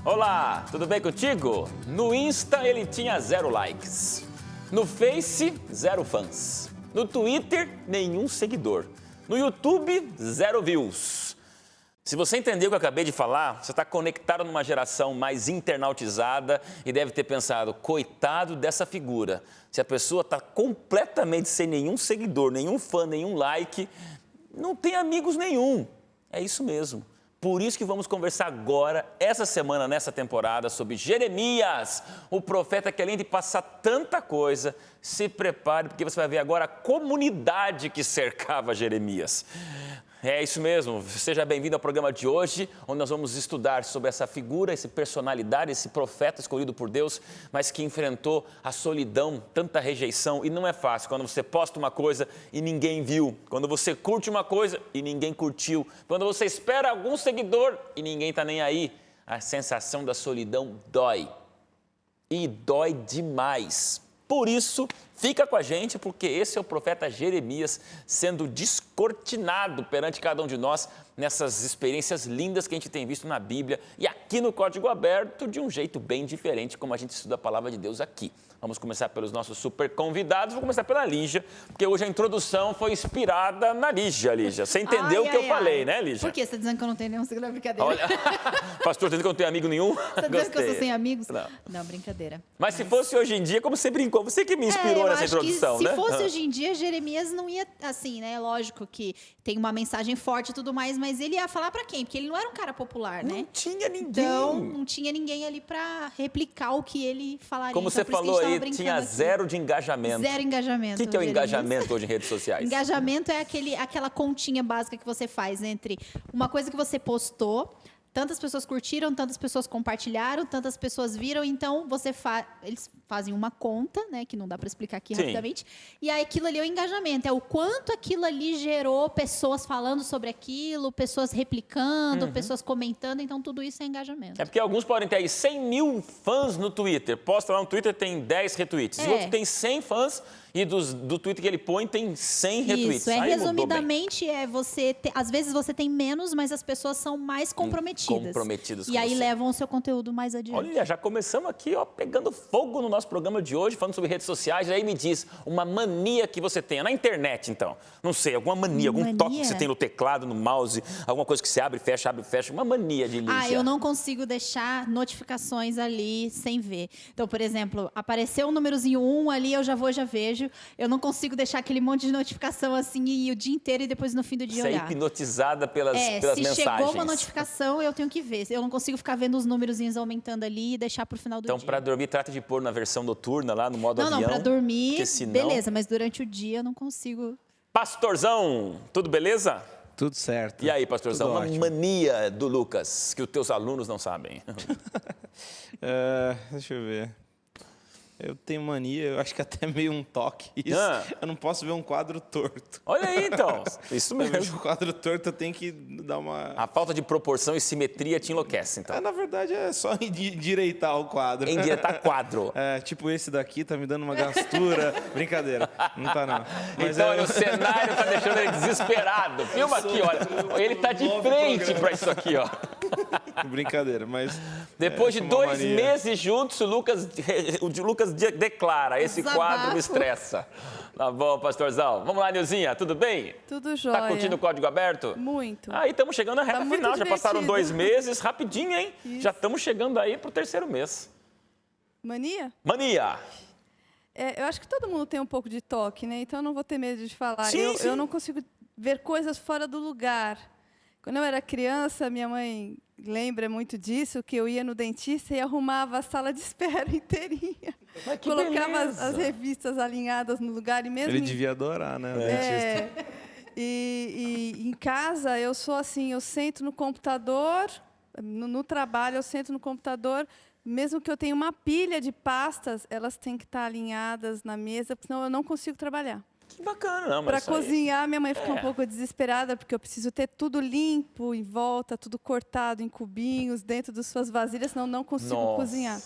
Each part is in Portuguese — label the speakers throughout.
Speaker 1: Olá, tudo bem contigo? No Insta ele tinha 0 likes. No Face, 0 fãs. No Twitter, nenhum seguidor. No YouTube, 0 views. Se você entendeu o que eu acabei de falar, você está conectado numa geração mais internautizada e deve ter pensado, coitado dessa figura. Se a pessoa está completamente sem nenhum seguidor, nenhum fã, nenhum like, não tem amigos nenhum. É isso mesmo. Por isso que vamos conversar agora, essa semana, nessa temporada, sobre Jeremias, o profeta que além de passar tanta coisa, se prepare, porque você vai ver agora a comunidade que cercava Jeremias. É isso mesmo, seja bem-vindo ao programa de hoje, onde nós vamos estudar sobre essa figura, essa personalidade, esse profeta escolhido por Deus, mas que enfrentou a solidão, tanta rejeição, e não é fácil quando você posta uma coisa e ninguém viu, quando você curte uma coisa e ninguém curtiu, quando você espera algum seguidor e ninguém está nem aí, a sensação da solidão dói, e dói demais. Por isso, fica com a gente, porque esse é o profeta Jeremias sendo descortinado perante cada um de nós nessas experiências lindas que a gente tem visto na Bíblia e aqui no Código Aberto de um jeito bem diferente, como a gente estuda a palavra de Deus aqui. Vamos começar pelos nossos super convidados. Vou começar pela Lígia, porque hoje a introdução foi inspirada na Lígia, Lígia. Você entendeu o que eu falei, né, Lígia?
Speaker 2: Por quê? Você está dizendo que eu não tenho nenhum seguidor? Brincadeira.
Speaker 1: Olha, pastor, tá dizendo que eu não tenho amigo nenhum?
Speaker 2: Você está dizendo que eu sou sem amigos?
Speaker 1: Não,
Speaker 2: brincadeira.
Speaker 1: Mas se fosse hoje em dia, como você brincou, você que me inspirou nessa introdução,
Speaker 2: que
Speaker 1: né?
Speaker 2: Se fosse hoje em dia, Jeremias não ia assim, né? Lógico que tem uma mensagem forte e tudo mais, mas ele ia falar pra quem? Porque ele não era um cara popular, né?
Speaker 1: Não tinha ninguém.
Speaker 2: Então, não tinha ninguém ali pra replicar o que ele falaria.
Speaker 1: Como
Speaker 2: então,
Speaker 1: você falou aí, tinha zero de engajamento.
Speaker 2: Zero engajamento.
Speaker 1: O que é o engajamento hoje em redes sociais?
Speaker 2: Engajamento é aquela continha básica que você faz entre uma coisa que você postou, tantas pessoas curtiram, tantas pessoas compartilharam, tantas pessoas viram, então eles fazem uma conta, né, que não dá para explicar aqui rapidamente, e aí aquilo ali é o engajamento, é o quanto aquilo ali gerou pessoas falando sobre aquilo, pessoas replicando, pessoas comentando, então tudo isso é engajamento.
Speaker 1: É porque alguns podem ter aí 100 mil fãs no Twitter, posta lá no Twitter, tem 10 retweets, e outro tem 100 fãs, e do Twitter que ele põe tem 100 retweets.
Speaker 2: Isso, resumidamente, às vezes você tem menos, mas as pessoas são mais comprometidas.
Speaker 1: Com
Speaker 2: e aí
Speaker 1: você.
Speaker 2: Levam o seu conteúdo mais adiante.
Speaker 1: Olha, já começamos aqui, ó, pegando fogo no nosso programa de hoje, falando sobre redes sociais. Aí me diz, uma mania que você tenha na internet, então. Não sei, alguma mania, algum toque que você tem no teclado, no mouse, alguma coisa que você abre e fecha, uma mania de Lígia.
Speaker 2: Eu não consigo deixar notificações ali sem ver. Então, por exemplo, apareceu um númerozinho 1 ali, eu já vejo. Eu não consigo deixar aquele monte de notificação assim e o dia inteiro e depois no fim do dia olhar.
Speaker 1: Você é hipnotizada pelas mensagens.
Speaker 2: Se chegou uma notificação, eu tenho que ver. Eu não consigo ficar vendo os númerozinhos aumentando ali e deixar pro final do dia.
Speaker 1: Então, para dormir, trata de pôr na versão noturna, lá no modo avião.
Speaker 2: Não, para dormir,
Speaker 1: senão...
Speaker 2: beleza, mas durante o dia eu não consigo.
Speaker 1: Pastorzão, tudo beleza?
Speaker 3: Tudo certo.
Speaker 1: E aí, pastorzão,
Speaker 3: Tudo
Speaker 1: uma
Speaker 3: ótimo.
Speaker 1: mania do Lucas, que os teus alunos não sabem.
Speaker 3: Deixa eu ver. Eu tenho mania, eu acho que até meio um toque. Isso. Eu não posso ver um quadro torto.
Speaker 1: Olha aí, então. Isso
Speaker 3: Eu vejo
Speaker 1: mesmo.
Speaker 3: um quadro torto, eu tenho que dar uma...
Speaker 1: A falta de proporção e simetria te enlouquece, então.
Speaker 3: Na verdade, é só endireitar o quadro.
Speaker 1: Endireitar quadro.
Speaker 3: Tipo esse daqui, tá me dando uma gastura. Brincadeira, não tá não. Mas
Speaker 1: Então, olha, o cenário tá deixando ele desesperado. Filma aqui, olha. Ele tá de frente para isso aqui, ó.
Speaker 3: Brincadeira, mas...
Speaker 1: Depois de 2
Speaker 3: mania.
Speaker 1: meses juntos, o Lucas declara, esse quadro me estressa. Tá bom, pastorzão. Vamos lá, Nilzinha, tudo bem?
Speaker 4: Tudo jóia.
Speaker 1: Tá curtindo o Código Aberto?
Speaker 4: Muito.
Speaker 1: Aí estamos chegando na reta
Speaker 4: Tá muito
Speaker 1: final, já passaram
Speaker 4: divertido.
Speaker 1: 2 meses, rapidinho, hein?
Speaker 4: Isso.
Speaker 1: Já estamos chegando aí pro 3º mês.
Speaker 4: Mania?
Speaker 1: Mania!
Speaker 4: Eu acho que todo mundo tem um pouco de toque, né? Então eu não vou ter medo de falar.
Speaker 1: Sim, sim.
Speaker 4: Eu não consigo ver coisas fora do lugar. Quando eu era criança, minha mãe lembra muito disso, que eu ia no dentista e arrumava a sala de espera inteirinha.
Speaker 1: Mas que
Speaker 4: Colocava
Speaker 1: beleza.
Speaker 4: as revistas alinhadas no lugar e mesmo...
Speaker 3: Ele devia adorar, né, o dentista.
Speaker 4: E em casa, eu sou assim, eu sento no computador, no trabalho, eu sento no computador, mesmo que eu tenha uma pilha de pastas, elas têm que estar alinhadas na mesa, porque senão eu não consigo trabalhar.
Speaker 1: Que bacana, não, mas
Speaker 4: Para
Speaker 1: isso aí-
Speaker 4: cozinhar, minha mãe fica um pouco desesperada, porque eu preciso ter tudo limpo em volta, tudo cortado em cubinhos, dentro das suas vasilhas, senão eu não consigo
Speaker 1: Nossa.
Speaker 4: cozinhar.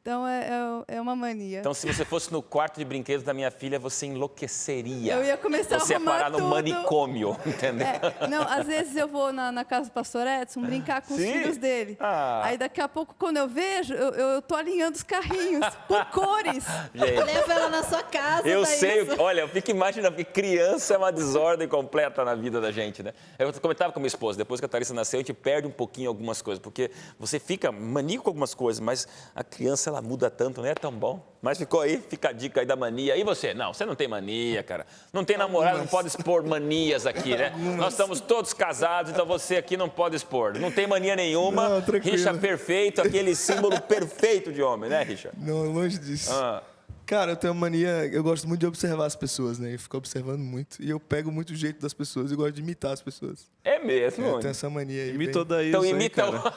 Speaker 4: Então, é uma mania.
Speaker 1: Então, se você fosse no quarto de brinquedos da minha filha, você enlouqueceria.
Speaker 4: Eu ia começar
Speaker 1: você
Speaker 4: a arrumar
Speaker 1: ia parar
Speaker 4: tudo.
Speaker 1: no manicômio, entendeu?
Speaker 4: Não, às vezes eu vou na casa do pastor Edson brincar com os
Speaker 1: Sim?
Speaker 4: filhos dele.
Speaker 1: Ah.
Speaker 4: Aí daqui a pouco, quando eu vejo, eu tô alinhando os carrinhos por cores.
Speaker 1: Gente,
Speaker 2: Leva ela na sua casa.
Speaker 1: eu
Speaker 2: daí
Speaker 1: sei,
Speaker 2: isso.
Speaker 1: olha, eu fico imaginando, porque criança é uma desordem completa na vida da gente, né? Eu comentava com minha esposa, depois que a Thalissa nasceu, a gente perde um pouquinho algumas coisas, porque você fica maníaco com algumas coisas, mas a criança, ela muda tanto, não é tão bom. Mas ficou aí, fica a dica aí da mania. E você? Não, você não tem mania, cara. Não tem namorado, não pode expor manias aqui, né? Nós estamos todos casados, então você aqui não pode expor. Não tem mania nenhuma.
Speaker 5: Não, tranquilo.
Speaker 1: Richa perfeito, aquele símbolo perfeito de homem, né, Richa?
Speaker 5: Não, longe disso.
Speaker 1: Ah.
Speaker 5: Cara, eu tenho uma mania, eu gosto muito de observar as pessoas, né? Eu fico observando muito. E eu pego muito o jeito das pessoas e gosto de imitar as pessoas.
Speaker 1: É mesmo?
Speaker 5: Eu tenho essa mania aí.
Speaker 3: Imitou daí
Speaker 1: Então
Speaker 3: isso aí,
Speaker 1: imita o...
Speaker 3: cara.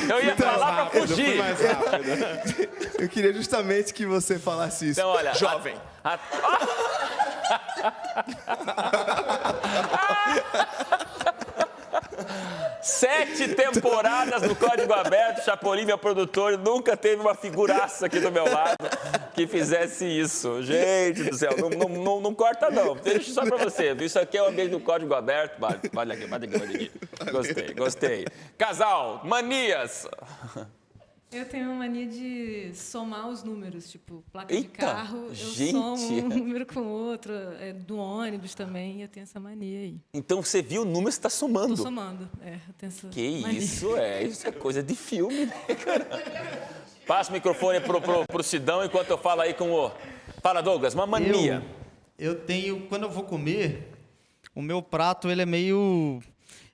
Speaker 1: eu ia falar pra fugir.
Speaker 3: Mais rápido.
Speaker 5: Eu queria justamente que você falasse isso.
Speaker 1: Então, olha...
Speaker 5: Jovem.
Speaker 1: 7 temporadas no Código Aberto, Chapolin, meu produtor, nunca teve uma figuraça aqui do meu lado que fizesse isso. Gente do céu, não corta não, deixa só pra você. Isso aqui é o ambiente do Código Aberto. Vai aqui. Gostei. Casal, manias.
Speaker 6: Eu tenho uma mania de somar os números, tipo, placa
Speaker 1: Eita,
Speaker 6: de carro, eu
Speaker 1: gente.
Speaker 6: somo um número com o outro, do ônibus também, eu tenho essa mania aí.
Speaker 1: Então você viu o número, você está somando.
Speaker 6: Tô somando, eu tenho essa
Speaker 1: Que
Speaker 6: mania.
Speaker 1: isso é coisa de filme, né, cara? Passa o microfone pro Sidão enquanto eu falo aí com o... Fala, Douglas, uma mania.
Speaker 7: Eu tenho, quando eu vou comer, o meu prato, ele é meio...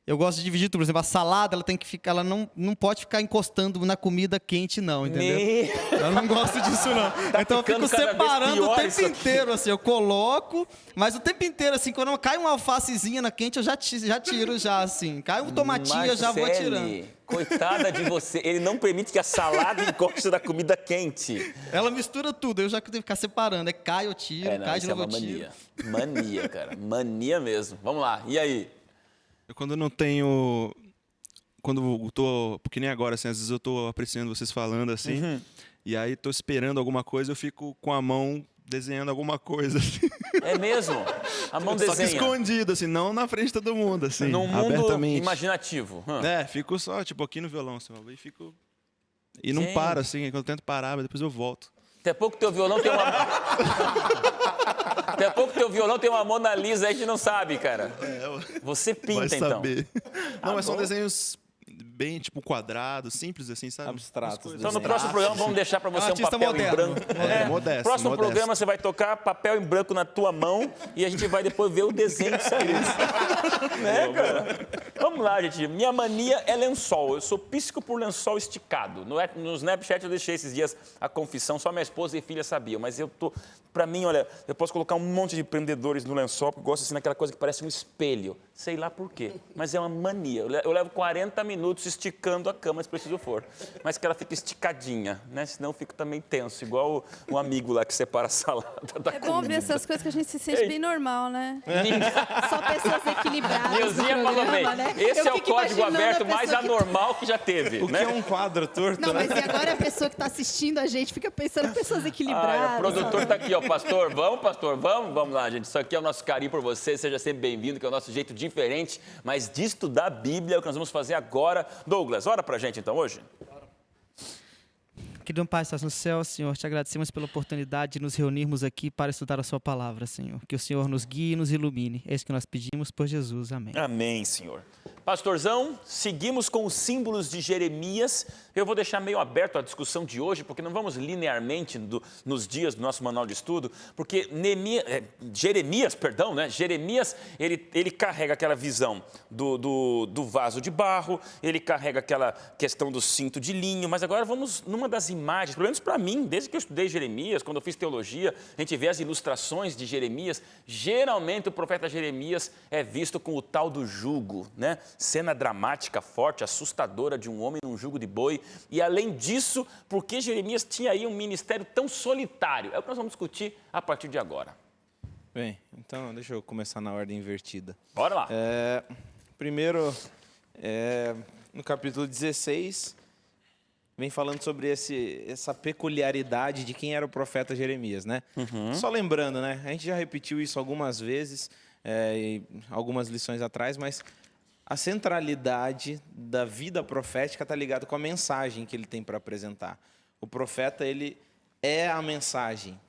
Speaker 7: Eu gosto de dividir tudo. Por exemplo, a salada, ela tem que ficar, ela não pode ficar encostando na comida quente, não, entendeu? Eu não gosto disso, não. Então eu fico
Speaker 1: ficando cada vez
Speaker 7: separando
Speaker 1: pior
Speaker 7: o
Speaker 1: isso
Speaker 7: tempo
Speaker 1: aqui.
Speaker 7: inteiro, assim, eu coloco, mas o tempo inteiro, assim, quando cai uma alfacezinha na quente, eu já tiro, assim. Cai um tomatinho, eu já vou tirando.
Speaker 1: Marcele, coitada de você, ele não permite que a salada encoste na comida quente.
Speaker 7: Ela mistura tudo, eu já tenho que ficar separando. Cai, eu tiro,
Speaker 1: Não,
Speaker 7: cai de
Speaker 1: isso é
Speaker 7: novo,
Speaker 1: uma
Speaker 7: eu tiro.
Speaker 1: mania, cara, mania mesmo. Vamos lá, e aí?
Speaker 3: Eu quando não tenho... Quando eu tô... Porque nem agora, assim, às vezes eu tô apreciando vocês falando, assim, e aí tô esperando alguma coisa, eu fico com a mão desenhando alguma coisa, assim.
Speaker 1: É mesmo? A mão
Speaker 3: Só que
Speaker 1: desenha.
Speaker 3: escondido, assim, não na frente de todo mundo, assim,
Speaker 1: Num mundo
Speaker 3: abertamente.
Speaker 1: imaginativo.
Speaker 3: Fico só, tipo, aqui no violão, assim, e fico... E não
Speaker 1: Gente.
Speaker 3: paro, assim, quando eu tento parar, mas depois eu volto.
Speaker 1: Até pouco teu violão tem uma... Até pouco teu violão tem uma Mona Lisa aí que não sabe, cara. Você
Speaker 3: Vai
Speaker 1: pinta, então.
Speaker 3: saber. Não, mas são
Speaker 1: bom.
Speaker 3: desenhos bem, tipo, quadrados, simples, assim, sabe? Abstratos.
Speaker 1: Então, no próximo programa, vamos deixar para você um
Speaker 7: artista
Speaker 1: papel
Speaker 7: moderno.
Speaker 1: em branco.
Speaker 3: Modesto,
Speaker 1: Próximo
Speaker 3: modesto.
Speaker 1: programa, você vai tocar papel em branco na tua mão e a gente vai depois ver o desenho que saiu. Né, cara? Vamos lá, gente. Minha mania é lençol. Eu sou píssico por lençol esticado. No Snapchat eu deixei esses dias a confissão, só minha esposa e filha sabiam. Mas eu tô... Pra mim, olha, eu posso colocar um monte de prendedores no lençol, porque eu gosto assim daquela coisa que parece um espelho. Sei lá por quê, mas é uma mania. Eu levo 40 minutos esticando a cama, se preciso for. Mas que ela fica esticadinha, né? Senão eu fico também tenso, igual o amigo lá que separa a salada da
Speaker 4: É bom ver essas coisas que a gente se sente bem normal, né?
Speaker 2: Só pessoas equilibradas no
Speaker 1: Nilzinha falou bem,
Speaker 2: programa, né?
Speaker 1: esse
Speaker 2: Eu
Speaker 1: é o
Speaker 2: fico
Speaker 1: código
Speaker 2: imaginando
Speaker 1: aberto
Speaker 2: a
Speaker 1: mais
Speaker 2: pessoa que-
Speaker 1: anormal que já teve,
Speaker 3: O que
Speaker 1: né?
Speaker 3: é um quadro torto,
Speaker 2: Não,
Speaker 3: né?
Speaker 2: mas e agora a pessoa que está assistindo a gente fica pensando em pessoas equilibradas.
Speaker 1: O produtor tá aqui, ó, pastor, vamos lá, gente. Isso aqui é o nosso carinho por você, seja sempre bem-vindo, que é o nosso jeito diferente, mas de estudar a Bíblia é o que nós vamos fazer agora. Douglas, ora pra gente então hoje.
Speaker 7: Querido Pai, estás no céu, Senhor, te agradecemos pela oportunidade de nos reunirmos aqui para estudar a sua palavra, Senhor. Que o Senhor nos guie e nos ilumine. É isso que nós pedimos por Jesus. Amém.
Speaker 1: Amém, Senhor. Pastorzão, seguimos com os símbolos de Jeremias. Eu vou deixar meio aberto a discussão de hoje, porque não vamos linearmente nos dias do nosso manual de estudo, porque Jeremias, ele carrega aquela visão do vaso de barro, ele carrega aquela questão do cinto de linho, mas agora vamos numa das imagens, pelo menos para mim, desde que eu estudei Jeremias, quando eu fiz teologia, a gente vê as ilustrações de Jeremias, geralmente o profeta Jeremias é visto com o tal do jugo, né? Cena dramática, forte, assustadora de um homem num jugo de boi. E além disso, por que Jeremias tinha aí um ministério tão solitário? É o que nós vamos discutir a partir de agora.
Speaker 3: Bem, então deixa eu começar na ordem invertida.
Speaker 1: Bora lá.
Speaker 3: Primeiro,
Speaker 8: no capítulo 16, vem falando sobre essa peculiaridade de quem era o profeta Jeremias, né? Só lembrando, né? A gente já repetiu isso algumas vezes, em algumas lições atrás, mas a centralidade da vida profética está ligada com a mensagem que ele tem para apresentar. O profeta, ele é a mensagem.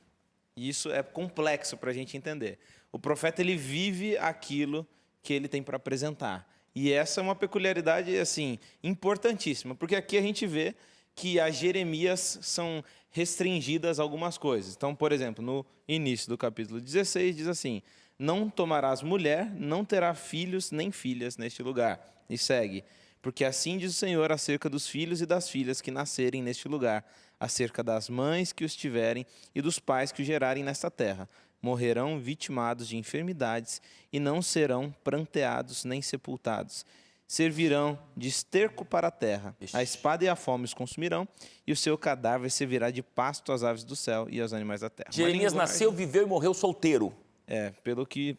Speaker 8: E isso é complexo para a gente entender. O profeta, ele vive aquilo que ele tem para apresentar. E essa é uma peculiaridade, assim, importantíssima, porque aqui a gente vê que a Jeremias são restringidas algumas coisas. Então, por exemplo, no início do capítulo 16, diz assim: não tomarás mulher, não terá filhos nem filhas neste lugar. E segue: porque assim diz o Senhor acerca dos filhos e das filhas que nascerem neste lugar, acerca das mães que os tiverem e dos pais que os gerarem nesta terra. Morrerão vitimados de enfermidades e não serão pranteados nem sepultados. Servirão de esterco para a terra. A espada e a fome os consumirão, e o seu cadáver servirá de pasto às aves do céu e aos animais da terra.
Speaker 1: Jeremias nasceu, viveu e morreu solteiro.
Speaker 8: Pelo que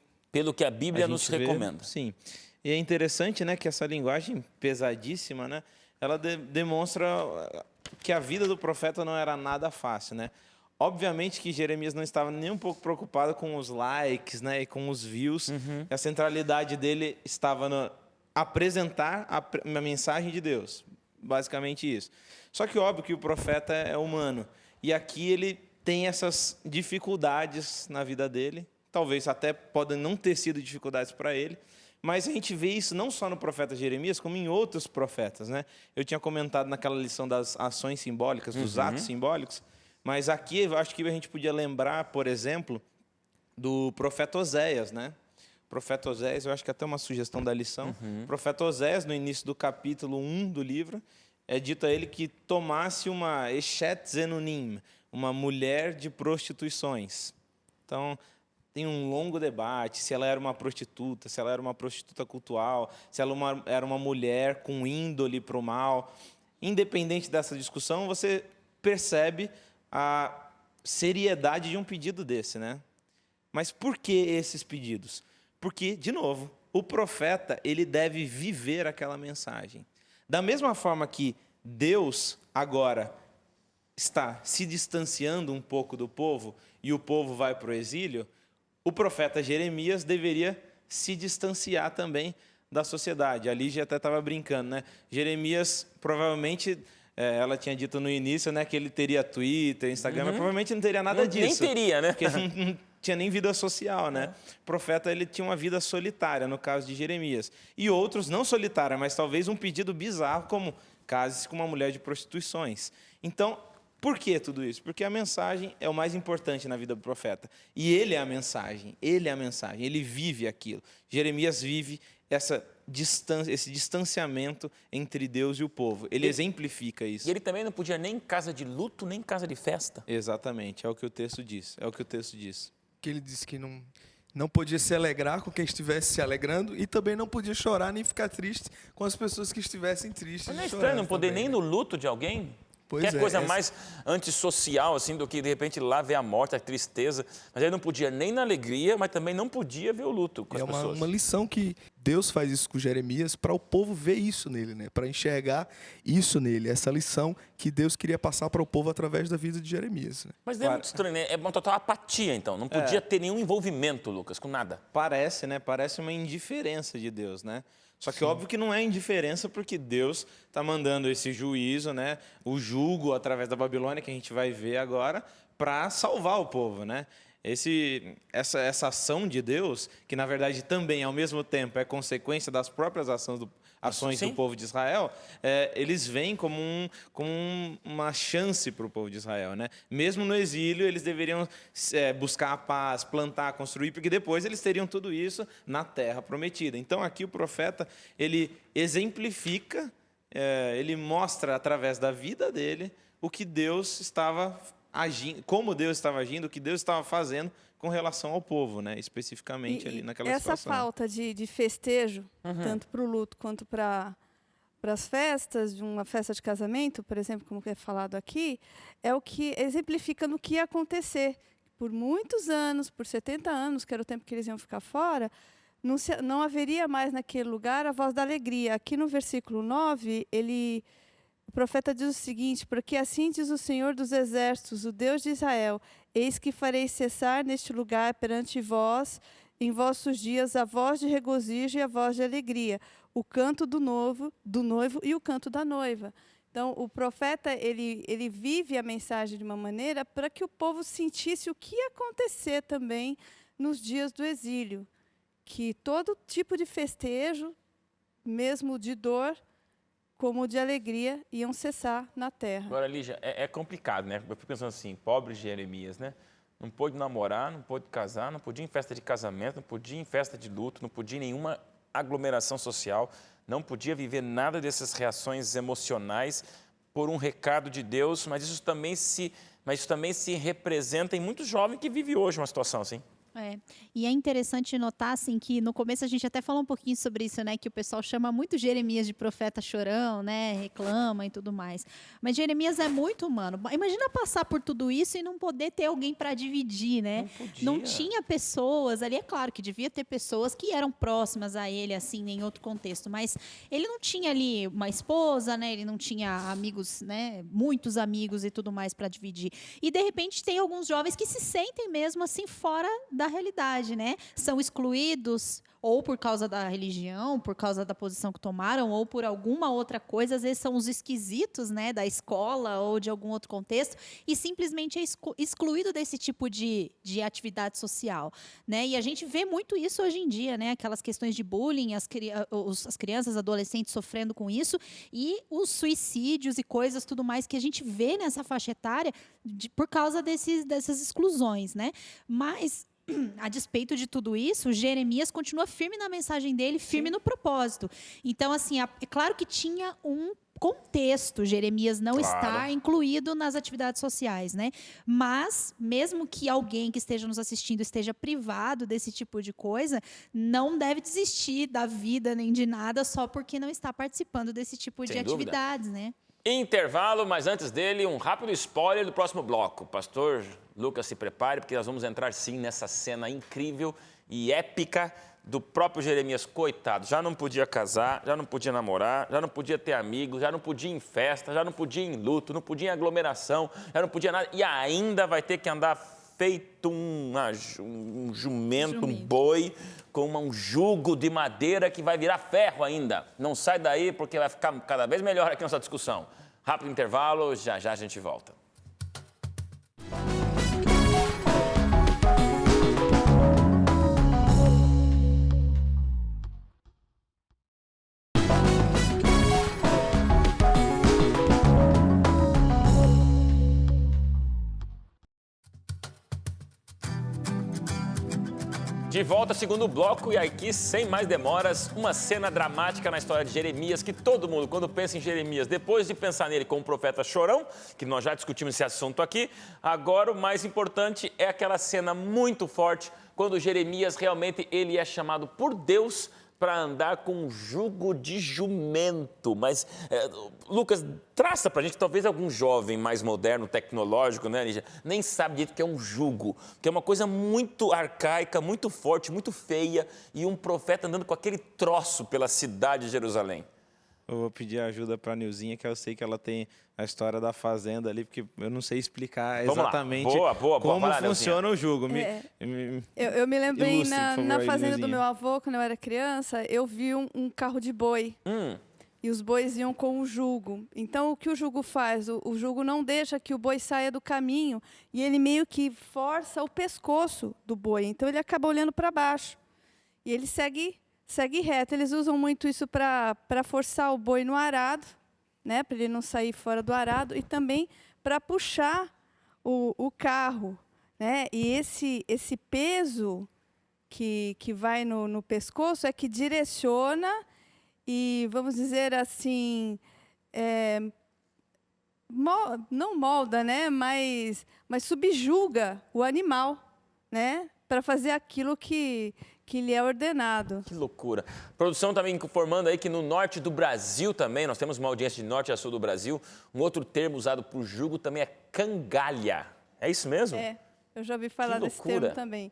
Speaker 1: a Bíblia nos recomenda.
Speaker 8: Sim. E é interessante, né, que essa linguagem pesadíssima, né, ela demonstra que a vida do profeta não era nada fácil, né? Obviamente que Jeremias não estava nem um pouco preocupado com os likes, né, e com os views. A centralidade dele estava no apresentar a mensagem de Deus. Basicamente isso. Só que óbvio que o profeta é humano. E aqui ele tem essas dificuldades na vida dele. Talvez até podem não ter sido dificuldades para ele. Mas a gente vê isso não só no profeta Jeremias, como em outros profetas, né? Eu tinha comentado naquela lição das ações simbólicas, dos atos simbólicos. Mas aqui eu acho que a gente podia lembrar, por exemplo, do profeta Oséias, né? O profeta Oséias, eu acho que até uma sugestão da lição. O profeta Oséias, no início do capítulo 1 do livro, é dito a ele que tomasse uma Eshet Zenunim, uma mulher de prostituições. Então, tem um longo debate se ela era uma prostituta, se ela era uma prostituta cultual, se ela era uma mulher com índole para o mal. Independente dessa discussão, você percebe a seriedade de um pedido desse, né? Mas por que esses pedidos? Porque, de novo, o profeta, ele deve viver aquela mensagem. Da mesma forma que Deus agora está se distanciando um pouco do povo e o povo vai para o exílio, o profeta Jeremias deveria se distanciar também da sociedade. A Lígia até estava brincando, né? Jeremias, provavelmente, ela tinha dito no início, né, que ele teria Twitter, Instagram, mas provavelmente não teria nada disso.
Speaker 1: Nem teria, né?
Speaker 8: Porque não tinha nem vida social, né? O profeta, ele tinha uma vida solitária, no caso de Jeremias. E outros, não solitária, mas talvez um pedido bizarro, como case-se com uma mulher de prostituições. Então, por que tudo isso? Porque a mensagem é o mais importante na vida do profeta. E ele é a mensagem, ele vive aquilo. Jeremias vive esse distanciamento entre Deus e o povo. Ele exemplifica isso.
Speaker 1: E ele também não podia nem em casa de luto, nem em casa de festa.
Speaker 8: Exatamente, é o que o texto diz.
Speaker 5: Que ele disse que não podia se alegrar com quem estivesse se alegrando e também não podia chorar nem ficar triste com as pessoas que estivessem tristes.
Speaker 1: Mas não é estranho não poder nem no luto de alguém?
Speaker 5: Pois
Speaker 1: que é coisa mais antissocial, assim, do que, de repente, lá ver a morte, a tristeza. Mas ele não podia nem na alegria, mas também não podia ver o luto com as pessoas.
Speaker 5: É uma lição que Deus faz isso com Jeremias para o povo ver isso nele, né? Para enxergar isso nele, essa lição que Deus queria passar para o povo através da vida de Jeremias. Né?
Speaker 1: Mas é muito estranho, né? É uma total apatia, então. Não podia ter nenhum envolvimento, Lucas, com nada.
Speaker 8: Parece, né? Parece uma indiferença de Deus, né? Só que óbvio que não é indiferença, porque Deus está mandando esse juízo, né? O jugo através da Babilônia, que a gente vai ver agora, para salvar o povo, né? Essa ação de Deus, que na verdade também, ao mesmo tempo, é consequência das próprias ações do povo de Israel, eles veem como uma chance para o povo de Israel, né? Mesmo no exílio, eles deveriam buscar a paz, plantar, construir, porque depois eles teriam tudo isso na terra prometida. Então, aqui o profeta, ele exemplifica, ele mostra através da vida dele o que Deus estava agindo, como Deus estava agindo, o que Deus estava fazendo com relação ao povo, né? Especificamente ali naquela situação.
Speaker 4: Essa falta de festejo, tanto para o luto quanto para as festas, de uma festa de casamento, por exemplo, como é falado aqui, é o que exemplifica no que ia acontecer. Por muitos anos, por 70 anos, que era o tempo que eles iam ficar fora, não haveria mais naquele lugar a voz da alegria. Aqui no versículo 9, o profeta diz o seguinte: porque assim diz o Senhor dos Exércitos, o Deus de Israel, eis que farei cessar neste lugar perante vós, em vossos dias, a voz de regozijo e a voz de alegria, o canto do noivo e o canto da noiva. Então, o profeta, ele vive a mensagem de uma maneira para que o povo sentisse o que ia acontecer também nos dias do exílio. Que todo tipo de festejo, mesmo de dor, como de alegria, iam cessar na terra.
Speaker 1: Agora, Lígia, é complicado, né? Eu fico pensando assim, pobre Jeremias, né? Não pôde namorar, não pôde casar, não podia ir em festa de casamento, não podia ir em festa de luto, não podia ir em nenhuma aglomeração social, não podia viver nada dessas reações emocionais por um recado de Deus, mas isso também se representa em muitos jovens que vivem hoje uma situação assim.
Speaker 2: E é interessante notar, assim, que no começo a gente até falou um pouquinho sobre isso, né? Que o pessoal chama muito Jeremias de profeta chorão, né? Reclama e tudo mais. Mas Jeremias é muito humano. Imagina passar por tudo isso e não poder ter alguém para dividir, né? Não tinha pessoas ali. É claro que devia ter pessoas que eram próximas a ele, assim, em outro contexto. Mas ele não tinha ali uma esposa, né? Ele não tinha amigos, né? Muitos amigos e tudo mais para dividir. E, de repente, tem alguns jovens que se sentem mesmo, assim, fora da realidade, né? São excluídos ou por causa da religião, por causa da posição que tomaram, ou por alguma outra coisa. Às vezes são os esquisitos, né, da escola ou de algum outro contexto, e simplesmente é excluído desse tipo de atividade social, né? E a gente vê muito isso hoje em dia, né? Aquelas questões de bullying, as crianças, adolescentes sofrendo com isso, e os suicídios e coisas tudo mais que a gente vê nessa faixa etária por causa dessas exclusões, né? Mas a despeito de tudo isso, Jeremias continua firme na mensagem dele, firme no propósito. Então, assim, é claro que tinha um contexto, Jeremias não está incluído nas atividades sociais, né? Mas, mesmo que alguém que esteja nos assistindo esteja privado desse tipo de coisa, não deve desistir da vida nem de nada só porque não está participando desse tipo de atividades, né?
Speaker 1: Intervalo, mas antes dele, um rápido spoiler do próximo bloco. Pastor Lucas, se prepare, porque nós vamos entrar sim nessa cena incrível e épica do próprio Jeremias. Coitado, já não podia casar, já não podia namorar, já não podia ter amigos, já não podia ir em festa, já não podia ir em luto, não podia ir em aglomeração, já não podia nada, e ainda vai ter que andar feito um jumento, um boi, com um jugo de madeira que vai virar ferro ainda. Não sai daí, porque vai ficar cada vez melhor aqui nossa discussão. Rápido intervalo, já já a gente volta. De volta, segundo bloco, e aqui, sem mais demoras, uma cena dramática na história de Jeremias, que todo mundo, quando pensa em Jeremias, depois de pensar nele como profeta chorão, que nós já discutimos esse assunto aqui, agora o mais importante é aquela cena muito forte, quando Jeremias realmente ele é chamado por Deus para andar com um jugo de jumento. Mas, Lucas, traça para a gente, talvez algum jovem mais moderno, tecnológico, né, Lígia, nem sabe direito o que é um jugo, que é uma coisa muito arcaica, muito forte, muito feia, e um profeta andando com aquele troço pela cidade de Jerusalém.
Speaker 8: Eu vou pedir ajuda para a Nilzinha, que eu sei que ela tem a história da fazenda ali, porque eu não sei explicar exatamente como funciona o jugo.
Speaker 4: Eu me lembrei
Speaker 8: ilustre, por favor,
Speaker 4: na fazenda
Speaker 8: Nilzinha.
Speaker 4: do meu avô, quando eu era criança, eu vi um carro de boi. E os bois iam com o jugo. Então, o que o jugo faz? O jugo não deixa que o boi saia do caminho e ele meio que força o pescoço do boi. Então, ele acaba olhando para baixo. E ele segue reto. Eles usam muito isso para forçar o boi no arado, né, para ele não sair fora do arado, e também para puxar o carro, né? E esse peso que vai no pescoço é que direciona e, vamos dizer assim, não molda, né, mas subjuga o animal, né, para fazer aquilo que lhe é ordenado.
Speaker 1: Que loucura. A produção também informando aí que no norte do Brasil também, nós temos uma audiência de norte a sul do Brasil, um outro termo usado por jugo também é cangalha. É isso mesmo?
Speaker 4: Eu já ouvi falar desse termo também.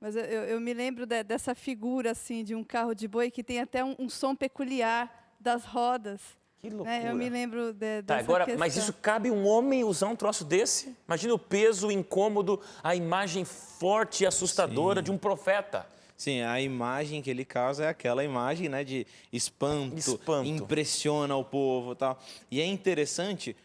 Speaker 4: Mas eu me lembro dessa figura assim de um carro de boi que tem até um som peculiar das rodas.
Speaker 1: Que loucura.
Speaker 4: Né? Eu me lembro dessa
Speaker 1: Tá, agora,
Speaker 4: questão.
Speaker 1: mas isso cabe um homem usar um troço desse? Imagina o peso, o incômodo, a imagem forte e assustadora de um profeta.
Speaker 8: Sim, a imagem que ele causa é aquela imagem, né, de espanto, impressiona o povo e tal. E é interessante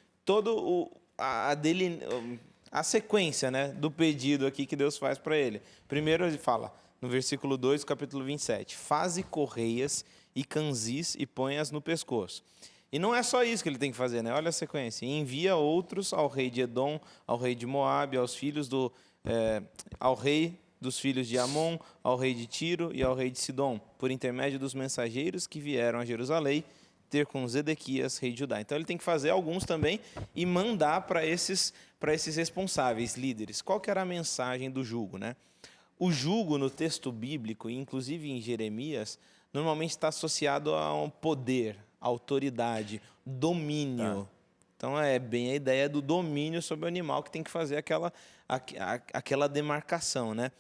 Speaker 8: a sequência, né, do pedido aqui que Deus faz para ele. Primeiro ele fala, no versículo 2, capítulo 27, faze correias e canzis e ponhas no pescoço. E não é só isso que ele tem que fazer, né? Olha a sequência. Envia outros ao rei de Edom, ao rei de Moabe, ao rei dos filhos de Amon, ao rei de Tiro e ao rei de Sidom, por intermédio dos mensageiros que vieram a Jerusalém ter com Zedequias, rei de Judá. Então ele tem que fazer alguns também e mandar para esses responsáveis, líderes. Qual que era a mensagem do jugo, né? O jugo no texto bíblico, inclusive em Jeremias, normalmente está associado a um poder, autoridade, domínio. Então é bem a ideia do domínio sobre o animal que tem que fazer aquela demarcação, né?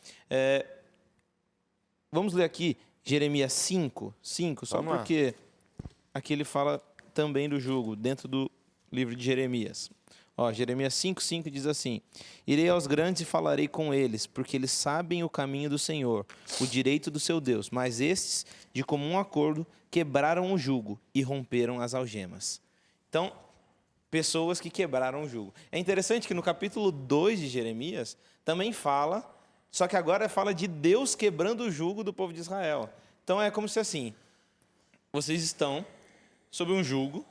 Speaker 8: Vamos ler aqui Jeremias 5, só porque aqui ele fala também do jugo, dentro do livro de Jeremias. Jeremias 5 diz assim, irei aos grandes e falarei com eles, porque eles sabem o caminho do Senhor, o direito do seu Deus, mas estes, de comum acordo, quebraram o jugo e romperam as algemas. Então, pessoas que quebraram o jugo. É interessante que no capítulo 2 de Jeremias também fala, só que agora fala de Deus quebrando o jugo do povo de Israel. Então é como se assim, vocês estão sob um jugo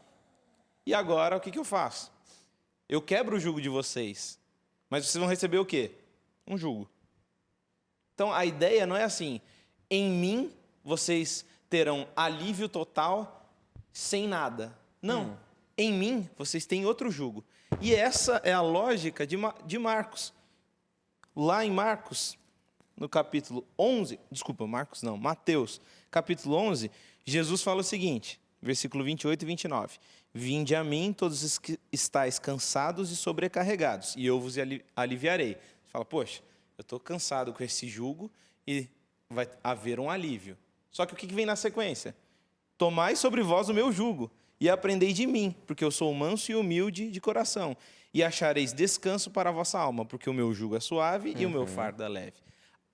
Speaker 8: e agora o que eu faço? Eu quebro o jugo de vocês, mas vocês vão receber o quê? Um jugo. Então a ideia não é assim, em mim vocês terão alívio total sem nada. Não. Em mim, vocês têm outro jugo. E essa é a lógica de Marcos. Lá em Marcos, no capítulo 11, Mateus, capítulo 11, Jesus fala o seguinte, versículo 28 e 29. Vinde a mim, todos os que estáis cansados e sobrecarregados, e eu vos aliviarei. Você fala, poxa, eu estou cansado com esse jugo e vai haver um alívio. Só que o que vem na sequência? Tomai sobre vós o meu jugo e aprendei de mim, porque eu sou manso e humilde de coração, e achareis descanso para a vossa alma, porque o meu jugo é suave e o meu fardo é leve.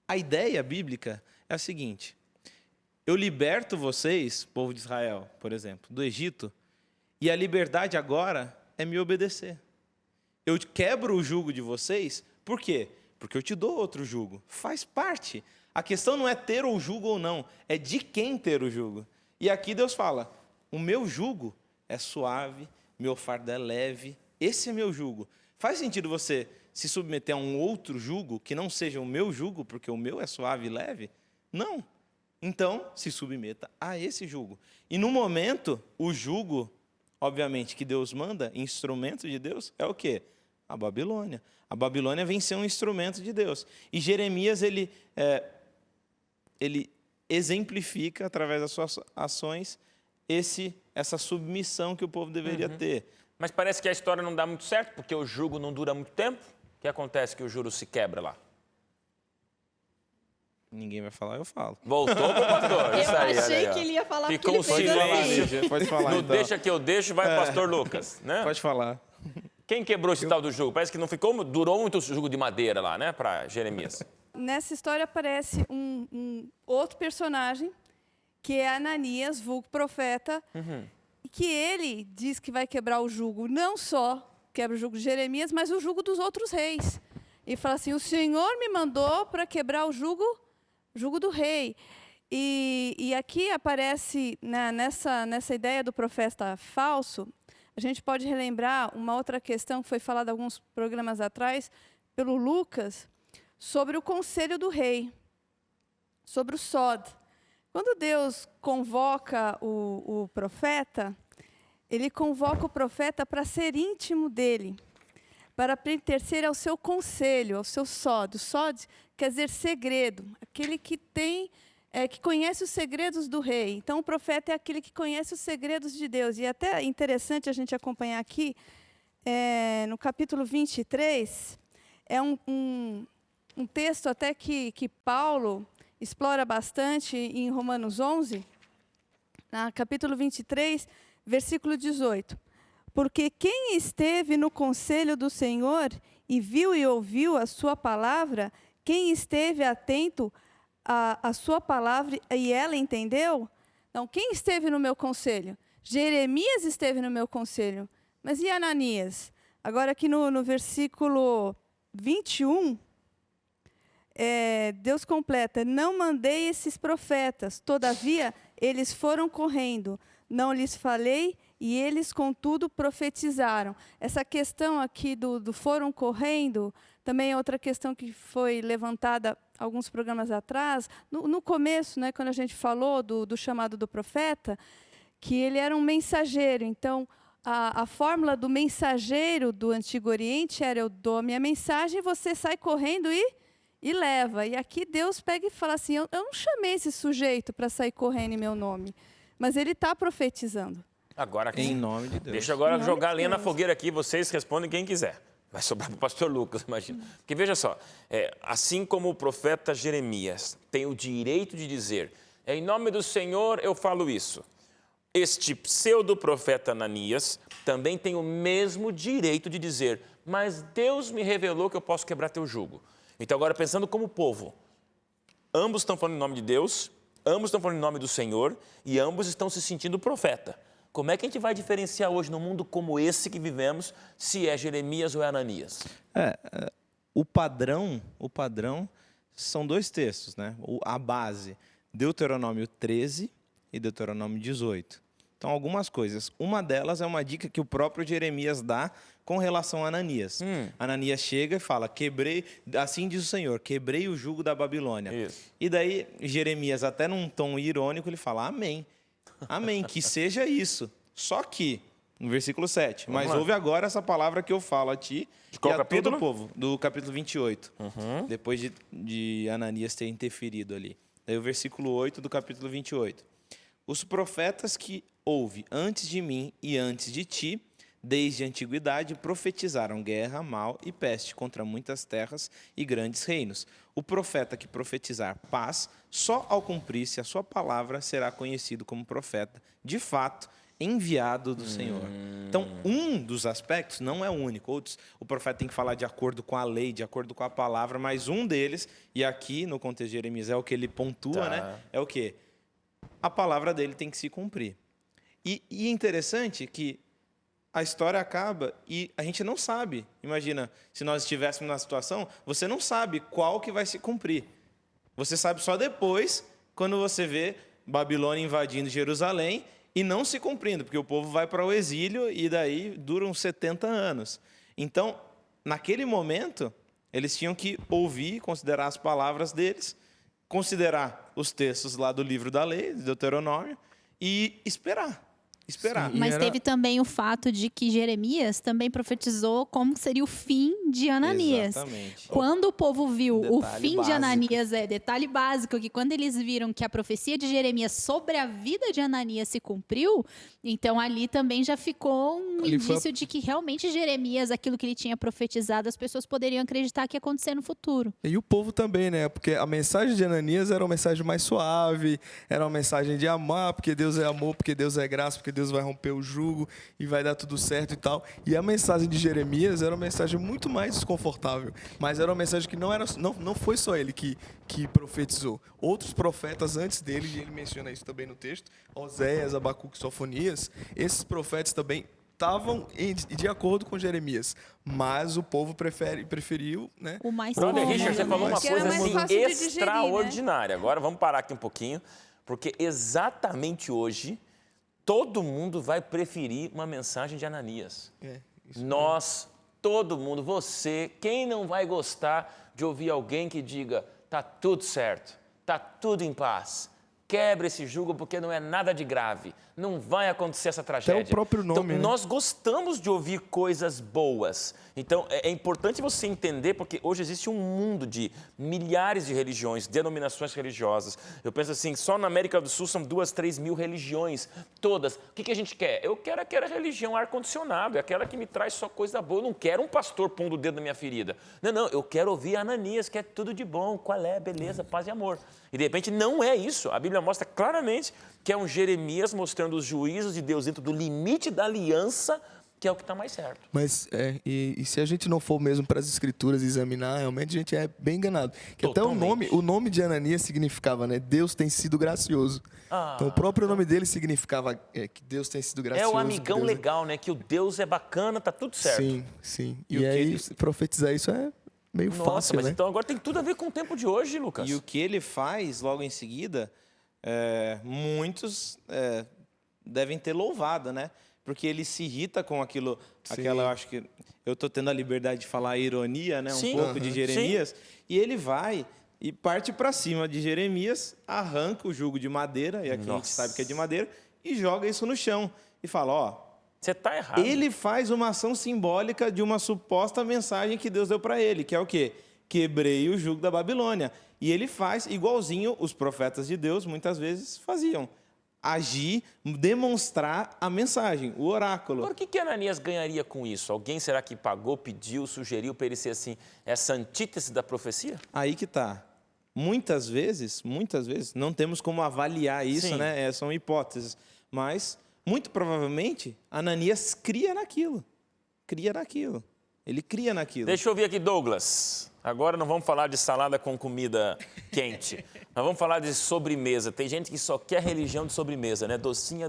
Speaker 8: A ideia bíblica é a seguinte, eu liberto vocês, povo de Israel, por exemplo, do Egito, e a liberdade agora é me obedecer. Eu quebro o jugo de vocês, por quê? Porque eu te dou outro jugo, faz parte. A questão não é ter o jugo ou não, é de quem ter o jugo. E aqui Deus fala, o meu jugo é suave, meu fardo é leve, esse é meu jugo. Faz sentido você se submeter a um outro jugo que não seja o meu jugo, porque o meu é suave e leve? Não. Então, se submeta a esse jugo. E no momento, o jugo, obviamente, que Deus manda, instrumento de Deus, é o quê? A Babilônia. A Babilônia vem ser um instrumento de Deus. E Jeremias, ele exemplifica, através das suas ações, essa submissão que o povo deveria ter.
Speaker 1: Mas parece que a história não dá muito certo, porque o jugo não dura muito tempo. O que acontece que o jugo se quebra lá?
Speaker 8: Ninguém vai falar, eu falo.
Speaker 1: Voltou pro pastor.
Speaker 2: Eu
Speaker 1: Isso aí,
Speaker 2: achei
Speaker 1: olha aí,
Speaker 2: que ele ia falar porque
Speaker 1: ficou
Speaker 2: ele
Speaker 1: um
Speaker 2: fez
Speaker 1: silêncio.
Speaker 8: Pode falar,
Speaker 1: Não
Speaker 8: então.
Speaker 1: deixa que eu deixo, vai pastor Lucas. Né?
Speaker 8: Pode falar.
Speaker 1: Quem quebrou esse tal do jugo? Parece que não durou muito o jugo de madeira lá, né, para Jeremias.
Speaker 4: Nessa história aparece um outro personagem, que é Ananias, vulgo profeta, e que ele diz que vai quebrar o jugo, não só quebra o jugo de Jeremias, mas o jugo dos outros reis. E fala assim, o Senhor me mandou para quebrar o jugo do rei. E aqui aparece, nessa ideia do profeta falso, a gente pode relembrar uma outra questão que foi falada alguns programas atrás, pelo Lucas, sobre o conselho do rei, sobre o Sod. Quando Deus convoca o profeta, ele convoca o profeta para ser íntimo dele, para pertencer ao seu conselho, ao seu Sod. O Sod quer dizer segredo, aquele que que conhece os segredos do rei. Então, o profeta é aquele que conhece os segredos de Deus. E até interessante a gente acompanhar aqui, no capítulo 23, é um um texto até que Paulo explora bastante em Romanos 11, no capítulo 23, versículo 18. Porque quem esteve no conselho do Senhor e viu e ouviu a sua palavra, quem esteve atento à sua palavra e ela entendeu? Então, quem esteve no meu conselho? Jeremias esteve no meu conselho. Mas e Ananias? Agora aqui no versículo 21, Deus completa: não mandei esses profetas, todavia eles foram correndo, não lhes falei, e eles, contudo, profetizaram. Essa questão aqui do foram correndo, também é outra questão que foi levantada alguns programas atrás. No começo, né, quando a gente falou do chamado do profeta, que ele era um mensageiro. Então, a fórmula do mensageiro do Antigo Oriente era: eu dou a minha mensagem, você sai correndo e leva. E aqui Deus pega e fala assim: eu não chamei esse sujeito para sair correndo em meu nome, mas ele está profetizando.
Speaker 1: Agora,
Speaker 8: Em nome de Deus.
Speaker 1: deixa eu agora
Speaker 4: Em nome
Speaker 1: jogar
Speaker 4: de
Speaker 1: lenha na
Speaker 4: Deus.
Speaker 1: fogueira aqui, vocês respondem quem quiser. Vai sobrar para o pastor Lucas, imagina. Porque veja só, assim como o profeta Jeremias tem o direito de dizer: em nome do Senhor eu falo isso, este pseudo-profeta Ananias também tem o mesmo direito de dizer: mas Deus me revelou que eu posso quebrar teu jugo. Então agora, pensando como povo, ambos estão falando em nome de Deus, ambos estão falando em nome do Senhor e ambos estão se sentindo profeta. Como é que a gente vai diferenciar hoje, num mundo como esse que vivemos, se é Jeremias ou é Ananias?
Speaker 8: O padrão são dois textos, né? A base, Deuteronômio 13 e Deuteronômio 18. Então, algumas coisas. Uma delas é uma dica que o próprio Jeremias dá com relação a Ananias. Ananias chega e fala: quebrei, assim diz o Senhor, quebrei o jugo da Babilônia.
Speaker 1: Isso.
Speaker 8: E daí, Jeremias, até num tom irônico, ele fala: amém. Amém, que seja isso. Só que, no versículo 7, mas ouve agora essa palavra que eu falo a ti
Speaker 1: De qual
Speaker 8: e a
Speaker 1: capítulo?
Speaker 8: todo o povo. Do capítulo 28, depois de Ananias ter interferido ali. Daí o versículo 8 do capítulo 28. Os profetas que houve antes de mim e antes de ti, desde a antiguidade, profetizaram guerra, mal e peste contra muitas terras e grandes reinos. O profeta que profetizar paz, só ao cumprir-se a sua palavra, será conhecido como profeta, de fato, enviado do Senhor. Então, um dos aspectos, não é o único, outros, o profeta tem que falar de acordo com a lei, de acordo com a palavra, mas um deles, e aqui no contexto de Jeremias é o que ele pontua, né? É o quê? A palavra dele tem que se cumprir. E é interessante que a história acaba e a gente não sabe. Imagina, se nós estivéssemos na situação, você não sabe qual que vai se cumprir. Você sabe só depois, quando você vê Babilônia invadindo Jerusalém e não se cumprindo, porque o povo vai para o exílio e daí duram 70 anos. Então, naquele momento, eles tinham que ouvir, considerar as palavras deles, considerar os textos lá do livro da lei, de Deuteronômio, e esperar. Sim,
Speaker 2: Mas teve também o fato de que Jeremias também profetizou como seria o fim de Ananias.
Speaker 8: Exatamente.
Speaker 2: Quando o povo viu o
Speaker 1: Detalhe
Speaker 2: fim de
Speaker 1: básico.
Speaker 2: Ananias, detalhe básico, que quando eles viram que a profecia de Jeremias sobre a vida de Ananias se cumpriu, então ali também já ficou um
Speaker 5: Ali foi
Speaker 2: indício de que realmente Jeremias, aquilo que ele tinha profetizado, as pessoas poderiam acreditar que ia acontecer no futuro.
Speaker 5: E o povo também, né? Porque a mensagem de Ananias era uma mensagem mais suave, era uma mensagem de amar, porque Deus é amor, porque Deus é graça, porque Deus vai romper o jugo e vai dar tudo certo e tal. E a mensagem de Jeremias era uma mensagem muito mais desconfortável, mas era uma mensagem que não foi só ele que profetizou. Outros profetas antes dele, e ele menciona isso também no texto, Oséias, Abacuque, Sofonias, esses profetas também estavam de acordo com Jeremias, mas o povo preferiu, né?
Speaker 2: O mais
Speaker 1: Brother
Speaker 2: comum,
Speaker 1: Richard, você
Speaker 2: né?
Speaker 1: falou uma
Speaker 4: Que era
Speaker 1: coisa
Speaker 4: mais
Speaker 1: assim
Speaker 4: fácil de digerir, né?
Speaker 1: extraordinária. Agora vamos parar aqui um pouquinho, porque exatamente hoje todo mundo vai preferir uma mensagem de Ananias. Nós, todo mundo, você, quem não vai gostar de ouvir alguém que diga: tá tudo certo, tá tudo em paz, quebra esse jugo porque não é nada de grave. Não vai acontecer essa tragédia.
Speaker 5: Até o próprio nome,
Speaker 1: então,
Speaker 5: né?
Speaker 1: nós gostamos de ouvir coisas boas. Então, é importante você entender, porque hoje existe um mundo de milhares de religiões, denominações religiosas. Eu penso assim, só na América do Sul são 2, 3 mil religiões, todas. O que a gente quer? Eu quero aquela religião ar-condicionado, é aquela que me traz só coisa boa. Eu não quero um pastor pondo o dedo na minha ferida. Não, eu quero ouvir Ananias, que é tudo de bom, qual é, beleza, paz e amor. E de repente não é isso. A Bíblia mostra claramente que é um Jeremias mostrando os juízos de Deus dentro do limite da aliança, que é o que está mais certo.
Speaker 5: Mas, e se a gente não for mesmo para as escrituras examinar, realmente a gente é bem enganado. Que até o nome de Ananias significava, né? Deus tem sido gracioso. Então o próprio nome dele significava que Deus tem sido gracioso.
Speaker 1: É o amigão legal, né? Que o Deus é bacana, tá tudo certo.
Speaker 5: Sim. E aí, profetizar isso é meio fácil,
Speaker 1: mas
Speaker 5: né?
Speaker 1: então agora tem tudo a ver com o tempo de hoje, Lucas.
Speaker 8: E o que ele faz logo em seguida, muitos devem ter louvado, né? Porque ele se irrita com aquilo, eu acho que eu estou tendo a liberdade de falar a ironia, né? Um pouco de Jeremias. E ele vai e parte para cima de Jeremias, arranca o jugo de madeira, e aqui a gente sabe que é de madeira, e joga isso no chão. E fala,
Speaker 1: você está errado.
Speaker 8: Ele faz uma ação simbólica de uma suposta mensagem que Deus deu para ele, que é o quê? Quebrei o jugo da Babilônia. E ele faz igualzinho os profetas de Deus muitas vezes faziam. Agir, demonstrar a mensagem, o oráculo.
Speaker 1: Por que Ananias ganharia com isso? Alguém será que pagou, pediu, sugeriu para ele ser assim, essa antítese da profecia?
Speaker 8: Aí que está. Muitas vezes, não temos como avaliar isso, né? São hipóteses. Mas, muito provavelmente, Ananias cria naquilo. Ele cria naquilo.
Speaker 1: Deixa eu ouvir aqui, Douglas. Agora não vamos falar de salada com comida quente. Nós vamos falar de sobremesa. Tem gente que só quer religião de sobremesa, né? Docinha.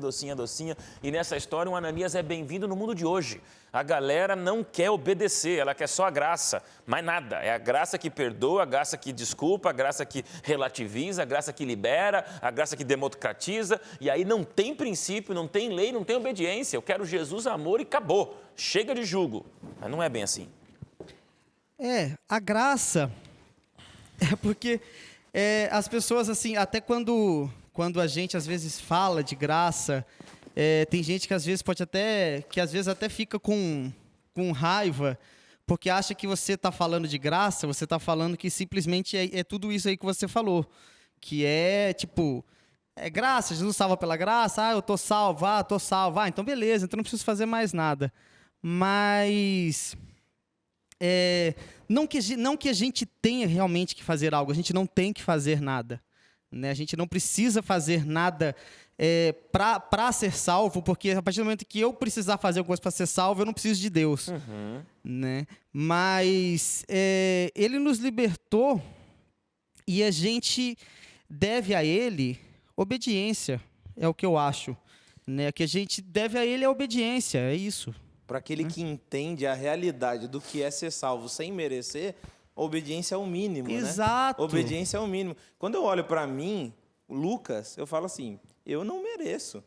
Speaker 1: E nessa história, o Ananias é bem-vindo no mundo de hoje. A galera não quer obedecer, ela quer só a graça. Mais nada. É a graça que perdoa, a graça que desculpa, a graça que relativiza, a graça que libera, a graça que democratiza. E aí não tem princípio, não tem lei, não tem obediência. Eu quero Jesus, amor e acabou. Chega de jugo. Mas não é bem assim.
Speaker 7: A graça é porque as pessoas, assim, até quando a gente às vezes fala de graça, tem gente que às vezes até fica com raiva, porque acha que você está falando de graça, você está falando que simplesmente é tudo isso aí que você falou, que é graça, Jesus salva pela graça, eu estou salvo, então beleza, então não preciso fazer mais nada. Mas não que a gente tenha realmente que fazer algo, a gente não tem que fazer nada, né? A gente não precisa fazer nada para ser salvo, porque a partir do momento que eu precisar fazer alguma coisa para ser salvo, eu não preciso de Deus, né? Mas Ele nos libertou e a gente deve a Ele obediência, é o que eu acho, né? Que a gente deve a Ele a obediência, é isso.
Speaker 8: Para aquele que entende a realidade do que é ser salvo sem merecer, obediência é o mínimo,
Speaker 7: Exato.
Speaker 8: né? Obediência é o mínimo. Quando eu olho para mim, Lucas, eu falo assim, eu não mereço.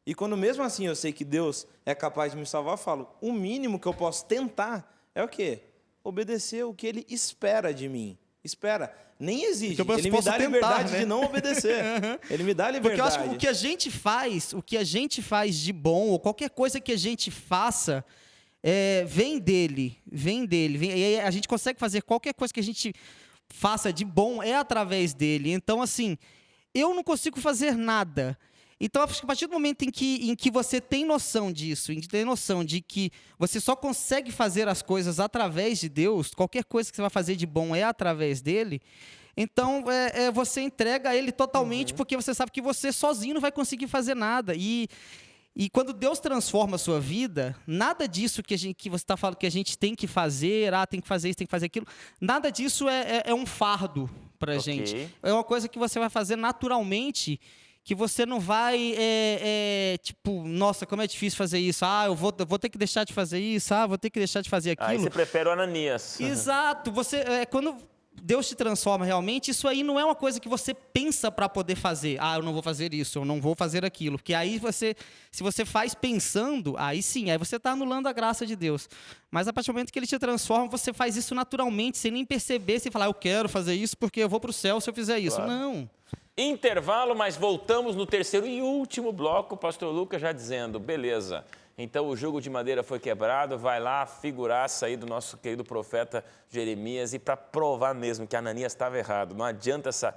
Speaker 8: E quando mesmo assim eu sei que Deus é capaz de me salvar, eu falo, o mínimo que eu posso tentar é o quê? Obedecer o que Ele espera de mim. Nem exige. Ele me dá a liberdade de não obedecer. Ele me dá a liberdade.
Speaker 7: Porque eu acho que o que a gente faz de bom, ou qualquer coisa que a gente faça, vem dele. E aí a gente consegue fazer qualquer coisa que a gente faça de bom através dele. Então, assim, eu não consigo fazer nada. Então, acho que a partir do momento em que você tem noção disso, em que tem noção de que você só consegue fazer as coisas através de Deus, qualquer coisa que você vai fazer de bom é através dele, então você entrega a Ele totalmente, porque você sabe que você sozinho não vai conseguir fazer nada. E quando Deus transforma a sua vida, nada disso que você está falando que a gente tem que fazer, tem que fazer isso, tem que fazer aquilo, nada disso é um fardo para a gente. É uma coisa que você vai fazer naturalmente, que você não vai, nossa, como é difícil fazer isso. Eu vou ter que deixar de fazer isso. Vou ter que deixar de fazer aquilo.
Speaker 1: Aí você prefere o Ananias.
Speaker 7: Exato. Quando Deus te transforma realmente, isso aí não é uma coisa que você pensa para poder fazer. Eu não vou fazer isso, eu não vou fazer aquilo. Porque aí se você faz pensando, aí sim, aí você está anulando a graça de Deus. Mas a partir do momento que Ele te transforma, você faz isso naturalmente, sem nem perceber, sem falar, eu quero fazer isso porque eu vou para o céu se eu fizer isso. Claro. Não.
Speaker 1: Intervalo, mas voltamos no terceiro e último bloco. O pastor Lucas já dizendo, beleza, então o jugo de madeira foi quebrado, vai lá figuraça aí do nosso querido profeta Jeremias e para provar mesmo que Ananias estava errado. Não adianta essa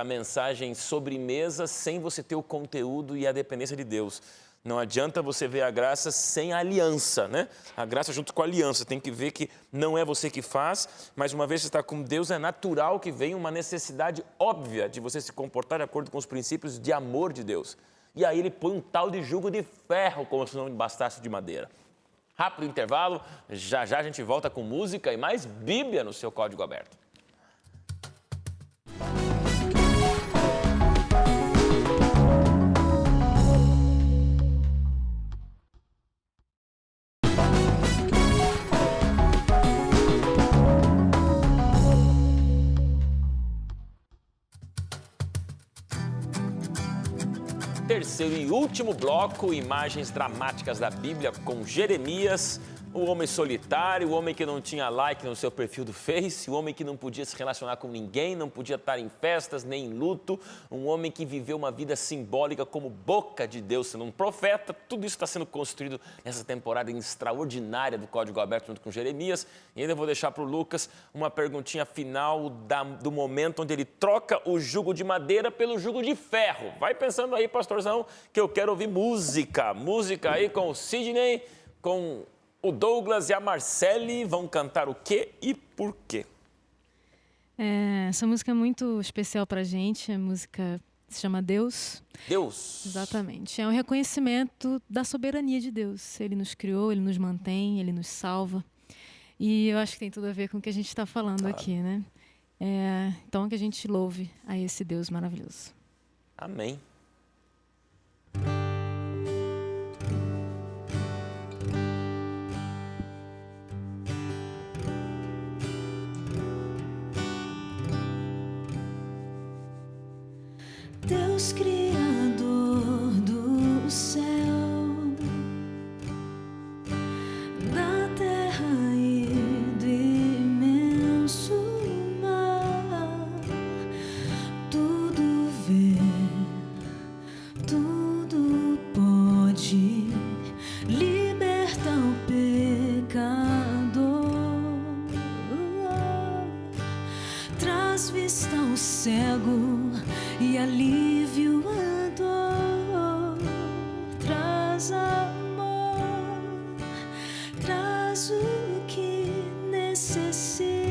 Speaker 1: mensagem sobremesa sem você ter o conteúdo e a dependência de Deus. Não adianta você ver a graça sem a aliança, né? A graça junto com a aliança. Tem que ver que não é você que faz, mas uma vez que você está com Deus, é natural que venha uma necessidade óbvia de você se comportar de acordo com os princípios de amor de Deus. E aí ele põe um tal de jugo de ferro, como se não bastasse de madeira. Rápido intervalo, já já a gente volta com música e mais Bíblia no seu código aberto. Terceiro e último bloco, imagens dramáticas da Bíblia com Jeremias, o homem solitário, o homem que não tinha like no seu perfil do Face, o homem que não podia se relacionar com ninguém, não podia estar em festas nem em luto, um homem que viveu uma vida simbólica como boca de Deus, sendo um profeta. Tudo isso está sendo construído nessa temporada extraordinária do Código Aberto junto com Jeremias. E ainda vou deixar para o Lucas uma perguntinha final do momento onde ele troca o jugo de madeira pelo jugo de ferro. Vai pensando aí, pastorzão, que eu quero ouvir música. Música aí com o Sidney, com o Douglas e a Marcele. Vão cantar o quê e por quê?
Speaker 6: Essa música é muito especial pra gente. A música se chama Deus.
Speaker 1: Deus.
Speaker 6: Exatamente. É um reconhecimento da soberania de Deus. Ele nos criou, Ele nos mantém, Ele nos salva. E eu acho que tem tudo a ver com o que a gente está falando aqui, né? Então, que a gente louve a esse Deus maravilhoso.
Speaker 1: Amém.
Speaker 9: Deus Criador do céu, da terra e do imenso mar, tudo vê, tudo pode, liberta o pecador, traz vista ao cego e alívio a dor, traz amor, traz o que necessito.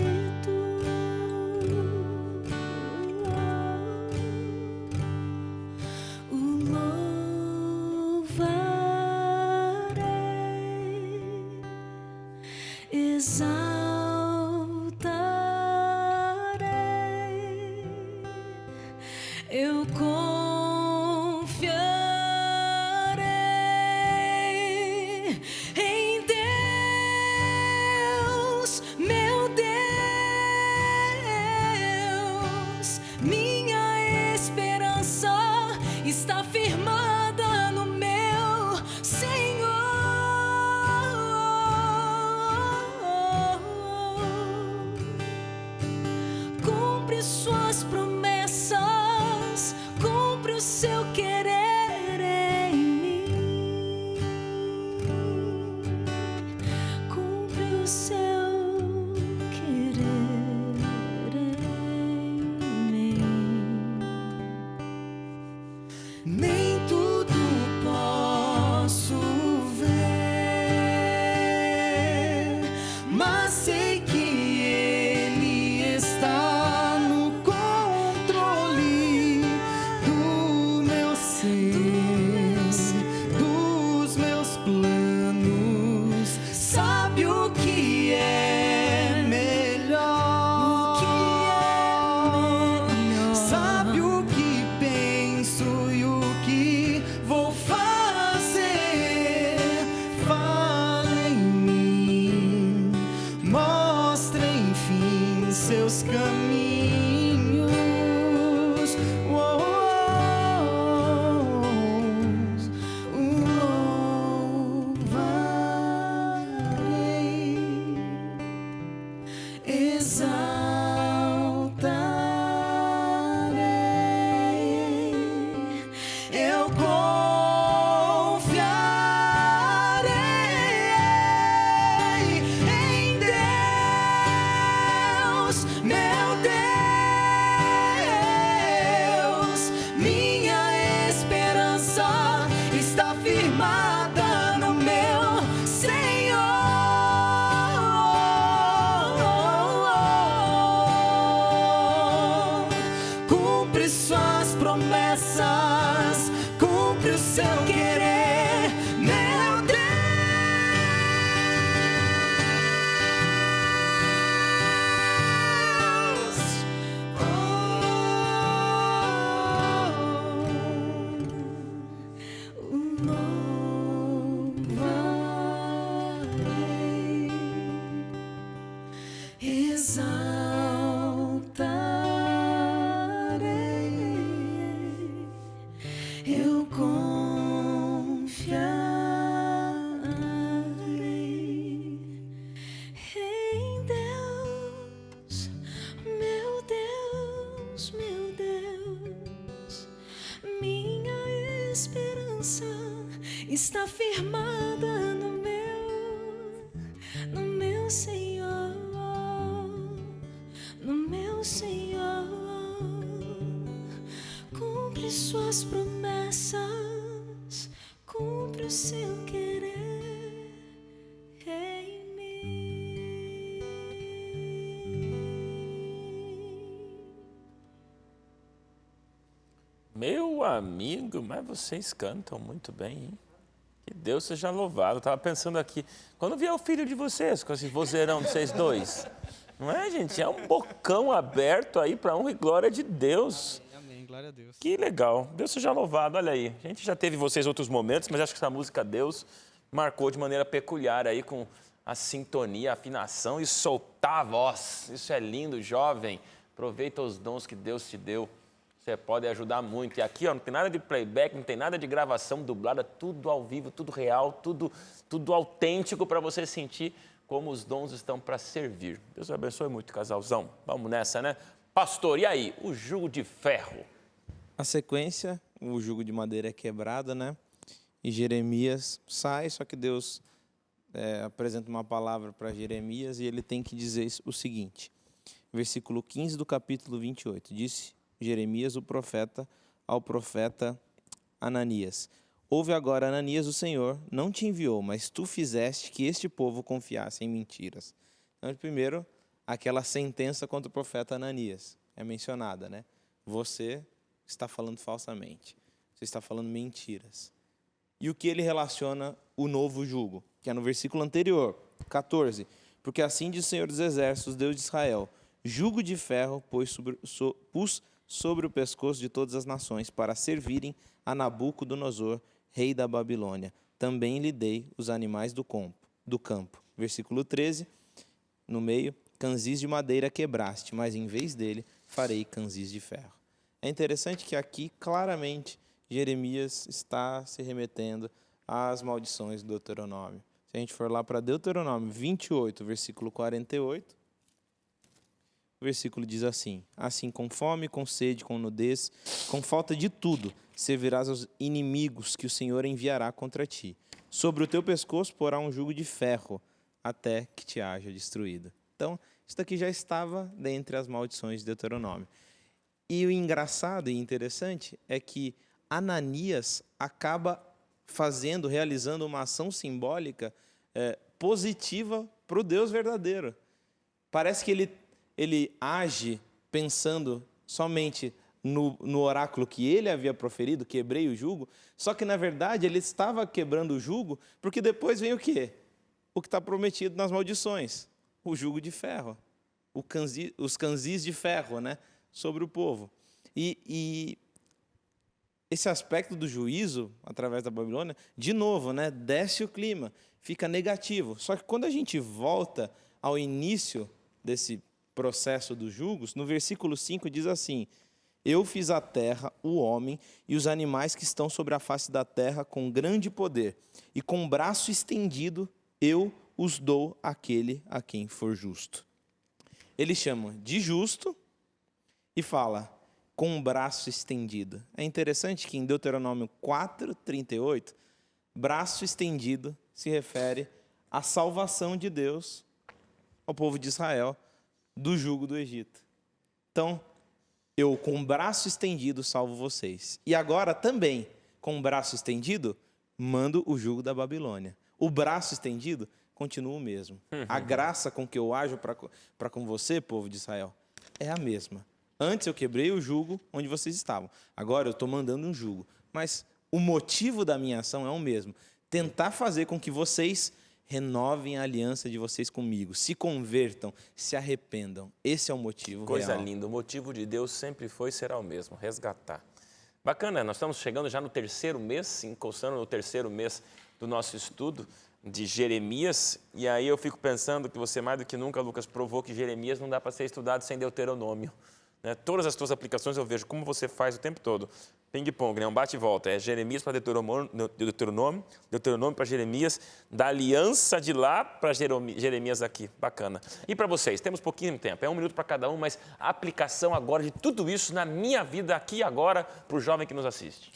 Speaker 9: O louvarei, exaltarei. Eu confiarei em Deus, meu Deus. Minha esperança está firmada no meu Senhor. Cumpre suas promessas, cumpre o seu querer em mim, cumpre o seu querer em mim. Nem tudo posso ver, mas sei que Ele está no controle do meu ser, dos meus planos. Sabe o que é melhor, sabe o que penso e o que vou fazer. Fala em mim, mostra enfim seus caminhos. Louvarei, exaltarei. suas promessas, cumpre o seu querer, meu Deus. Eu confiarei em Deus, meu Deus, meu Deus. Minha esperança está firmada no meu Senhor, no meu Senhor. Cumpre suas promessas, cumpre o seu querer em mim.
Speaker 1: Meu amigo, mas vocês cantam muito bem, hein? Que Deus seja louvado. Eu estava pensando aqui, quando vier o filho de vocês, com esse vozeirão de vocês dois, não é, gente? É um bocão aberto aí para honra e glória de Deus.
Speaker 7: Amém, glória a Deus.
Speaker 1: Que legal. Deus seja louvado. Olha aí, a gente já teve vocês outros momentos, mas acho que essa música Deus marcou de maneira peculiar aí com a sintonia, a afinação e soltar a voz. Isso é lindo, jovem. Aproveita os dons que Deus te deu. Você pode ajudar muito. E aqui, ó, não tem nada de playback, não tem nada de gravação dublada, tudo ao vivo, tudo real, tudo autêntico para você sentir como os dons estão para servir. Deus abençoe muito, casalzão. Vamos nessa, né? Pastor, e aí? O jugo de ferro.
Speaker 8: A sequência, o jugo de madeira é quebrado, né? E Jeremias sai, só que Deus apresenta uma palavra para Jeremias e ele tem que dizer o seguinte. Versículo 15 do capítulo 28. Disse Jeremias, o profeta, ao profeta Ananias: ouve agora, Ananias, o Senhor não te enviou, mas tu fizeste que este povo confiasse em mentiras. Então, primeiro, aquela sentença contra o profeta Ananias é mencionada, né? Você está falando falsamente, você está falando mentiras. E o que ele relaciona o novo jugo, que é no versículo anterior, 14. Porque assim diz o Senhor dos Exércitos, Deus de Israel: jugo de ferro pus sobre o pescoço de todas as nações, para servirem a Nabucodonosor, rei da Babilônia. Também lhe dei os animais do campo. Versículo 13, no meio: canzis de madeira quebraste, mas em vez dele farei canzis de ferro. É interessante que aqui, claramente, Jeremias está se remetendo às maldições do Deuteronômio. Se a gente for lá para Deuteronômio 28, versículo 48, o versículo diz assim: assim, com fome, com sede, com nudez, com falta de tudo, servirás aos inimigos que o Senhor enviará contra ti. Sobre o teu pescoço porá um jugo de ferro, até que te haja destruído. Então, isso daqui já estava dentre as maldições de Deuteronômio. E o engraçado e interessante é que Ananias acaba realizando uma ação simbólica positiva para o Deus verdadeiro. Parece que ele age pensando somente no oráculo que ele havia proferido, quebrei o jugo, só que, na verdade, ele estava quebrando o jugo, porque depois vem o quê? O que está prometido nas maldições, o jugo de ferro, os canzis de ferro, né, sobre o povo. E esse aspecto do juízo, através da Babilônia, de novo, né, desce o clima, fica negativo. Só que quando a gente volta ao início desse processo dos jugos, no versículo 5 diz assim: eu fiz a terra, o homem e os animais que estão sobre a face da terra com grande poder, e com o braço estendido eu os dou àquele a quem for justo. Ele chama de justo e fala com o braço estendido. É interessante que em Deuteronômio 4:38, braço estendido se refere à salvação de Deus ao povo de Israel do jugo do Egito. Então, eu com o braço estendido salvo vocês. E agora também, com o braço estendido, mando o jugo da Babilônia. O braço estendido continua o mesmo. A graça com que eu ajo para com você, povo de Israel, é a mesma. Antes eu quebrei o jugo onde vocês estavam. Agora eu estou mandando um jugo. Mas o motivo da minha ação é o mesmo. Tentar fazer com que vocês renovem a aliança de vocês comigo. Se convertam, se arrependam. Esse é o motivo
Speaker 1: Coisa
Speaker 8: real.
Speaker 1: linda. O motivo de Deus sempre foi e será o mesmo, resgatar. Bacana, nós estamos chegando já no 3º mês, encostando no 3º mês do nosso estudo de Jeremias. E aí eu fico pensando que você, mais do que nunca, Lucas, provou que Jeremias não dá para ser estudado sem Deuteronômio. Né? Todas as tuas aplicações eu vejo como você faz o tempo todo. Ping-pong, né? Um bate e volta. É Jeremias para Deuteronômio, Deuteronômio para Jeremias, da aliança de lá para Jeremias aqui. Bacana. E para vocês, temos pouquinho tempo, é 1 minuto para cada um, mas a aplicação agora de tudo isso na minha vida aqui e agora para o jovem que nos assiste.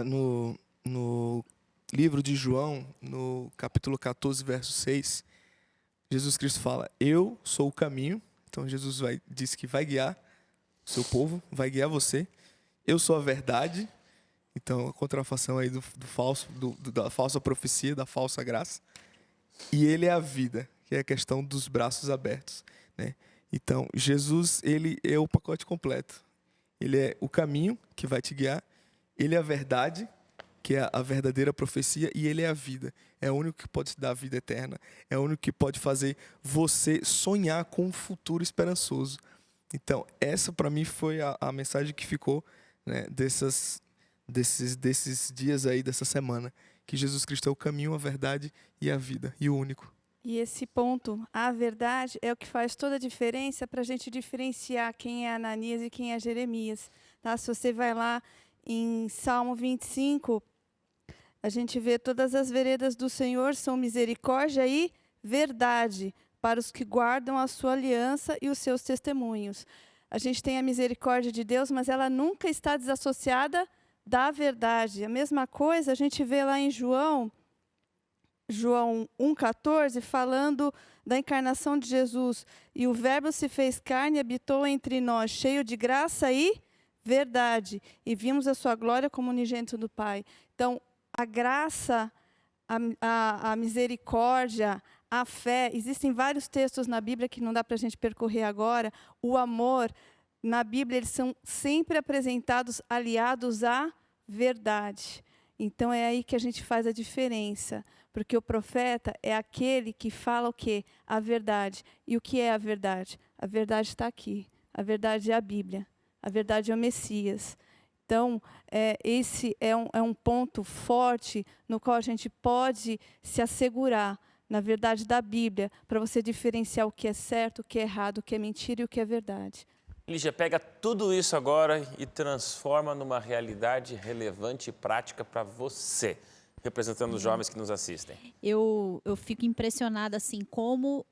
Speaker 5: No livro de João, no capítulo 14, verso 6, Jesus Cristo fala, eu sou o caminho. Então Jesus diz que vai guiar o seu povo, vai guiar você. Eu sou a verdade. Então a contrafação aí da falsa profecia, da falsa graça. E ele é a vida, que é a questão dos braços abertos, né? Então Jesus, ele é o pacote completo. Ele é o caminho que vai te guiar. Ele é a verdade, que é a verdadeira profecia, e ele é a vida. É o único que pode te dar a vida eterna. É o único que pode fazer você sonhar com um futuro esperançoso. Então, essa para mim foi a mensagem que ficou, né, desses dias aí, dessa semana. Que Jesus Cristo é o caminho, a verdade e a vida, e o único.
Speaker 4: E esse ponto, a verdade, é o que faz toda a diferença para a gente diferenciar quem é Ananias e quem é Jeremias. Tá? Se você vai lá em Salmo 25, a gente vê todas as veredas do Senhor são misericórdia e verdade para os que guardam a sua aliança e os seus testemunhos. A gente tem a misericórdia de Deus, mas ela nunca está desassociada da verdade. A mesma coisa a gente vê lá em João 1,14, falando da encarnação de Jesus. E o Verbo se fez carne e habitou entre nós, cheio de graça e verdade. E vimos a sua glória como unigênito do Pai. Então, a graça, a misericórdia, a fé, existem vários textos na Bíblia que não dá para a gente percorrer agora. O amor, na Bíblia, eles são sempre apresentados aliados à verdade. Então, é aí que a gente faz a diferença. Porque o profeta é aquele que fala o quê? A verdade. E o que é a verdade? A verdade está aqui. A verdade é a Bíblia. A verdade é o Messias. Então, esse é um ponto forte no qual a gente pode se assegurar na verdade da Bíblia, para você diferenciar o que é certo, o que é errado, o que é mentira e o que é verdade.
Speaker 1: Lígia, pega tudo isso agora e transforma numa realidade relevante e prática para você, representando os jovens que nos assistem.
Speaker 2: Eu fico impressionada assim como